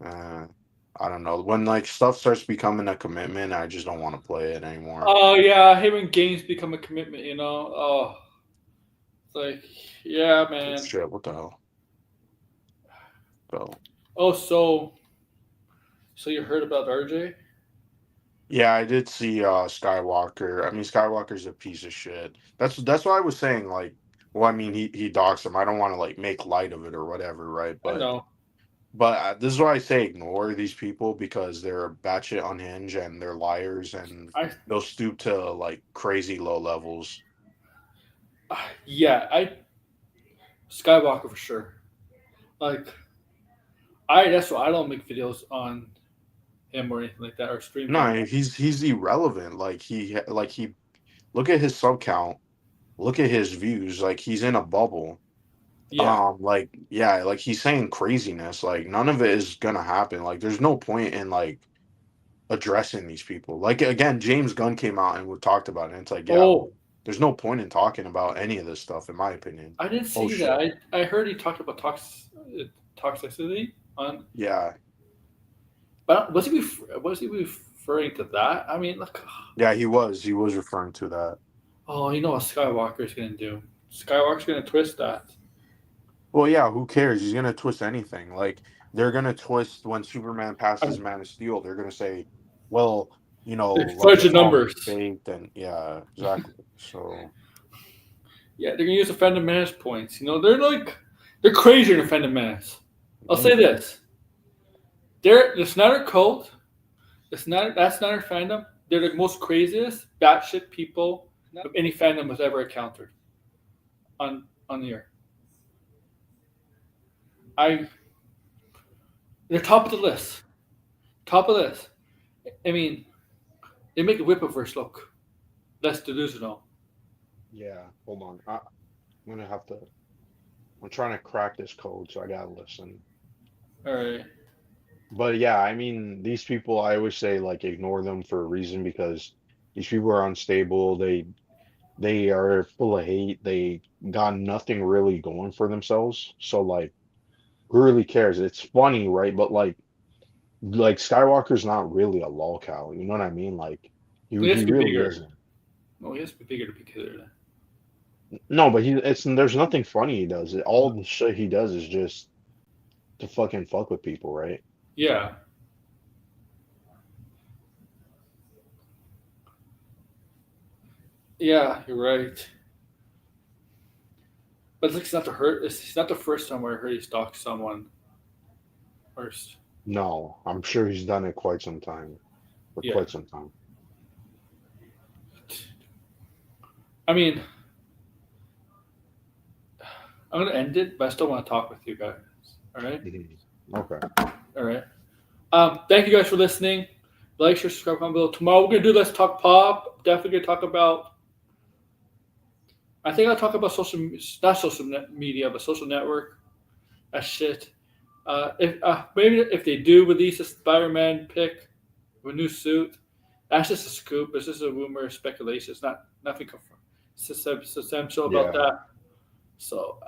uh, I don't know. When like stuff starts becoming a commitment, I just don't want to play it anymore. Oh yeah, I hate when games become a commitment. You know. Oh, it's like yeah, Oh, man. shit, what the hell? So Oh, so you heard about RJ? yeah, I did see Skywalker. I mean, Skywalker's a piece of shit. That's what I was saying. Like, well, I mean, he doxed him. I don't want to like make light of it or whatever, right? I know. But this is why I say ignore these people because they're batshit unhinged and they're liars and I they'll stoop to like crazy low levels. yeah, I Skywalker for sure. Like that's why I don't make videos on him or anything like that or stream him. No, he's irrelevant. Like he look at his sub count, look at his views. Like he's in a bubble. Yeah. Like yeah, like he's saying craziness. Like none of it is gonna happen. Like there's no point in like addressing these people. Like again, James Gunn came out and we talked about it. And it's like, yeah, Oh, there's no point in talking about any of this stuff, in my opinion. I didn't Oh see shit. that. I heard he talked about toxicity on, Yeah. but was he referring to that? I mean, like, Yeah, he was referring to that. oh, you know what Skywalker's gonna do? Skywalker's gonna twist that. Well, yeah, who cares? He's gonna twist anything. Like they're gonna twist when Superman passes I'm, Man of Steel. They're gonna say, "Well, you know, it's like fudge the it's all numbers. faked," and yeah, exactly. So Yeah, they're gonna use the Phantom Menace points. You know, they're crazier than Phantom Menace. I'll say this: they're the Snyder Cult. That's Snyder fandom. They're the most craziest batshit people of any fandom has ever encountered on the earth. They're top of the list. Top of the list. I mean, they make a Whipperverse look less delusional. Yeah, hold on. I'm gonna have to. I'm trying to crack this code, so I gotta listen. All right. But yeah, I mean, these people, I always say like ignore them for a reason because these people are unstable. They are full of hate. They got nothing really going for themselves. So like, who really cares? It's funny, right? But like Skywalker's not really a lolcow. You know what I mean? Like He has he to be really bigger. isn't. Well, he has to be bigger to be considered. No, but there's nothing funny he does. All the shit he does is just to fucking fuck with people, right? Yeah. Yeah, you're right. But it's not the hurt. It's not the first time where I heard he stalked someone first. No, I'm sure he's done it for Yeah. quite some time. I mean, I'm gonna end it, but I still want to talk with you guys. All right. Mhm. Okay. All right. Thank you guys for listening. Like, share, subscribe, comment below. Tomorrow we're gonna do Let's Talk Pop. Definitely gonna talk about. I think I'll talk about not social media, but social network. That shit. If maybe if they do release a Spider-Man pick with a new suit, that's just a scoop. It's just a rumor, speculation. It's nothing confirmed. It's just substantial about Yeah. that. So,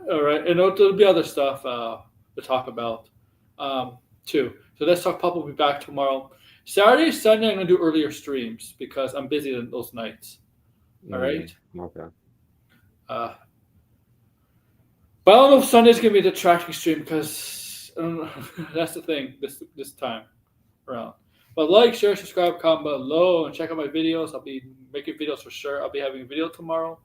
all right, and there'll be other stuff to talk about too. So Let's Talk Pop will be back tomorrow. Saturday, Sunday, I'm gonna do earlier streams because I'm busy those nights. All right. Okay. But I don't know if Sunday's gonna be the tracking stream because I don't know. That's the thing this time around. But like, share, subscribe, comment below, and check out my videos. I'll be making videos for sure. I'll be having a video tomorrow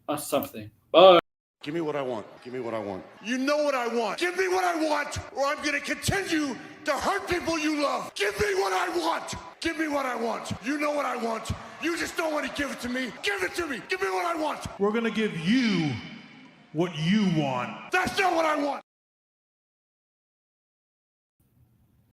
on something. Bye. Give me what I want. Give me what I want. You know what I want. Give me what I want, or I'm gonna continue to hurt people you love. Give me what I want. Give me what I want. You know what I want. You just don't want to give it to me. Give it to me. Give me what I want. We're gonna give you what you want. That's not what I want.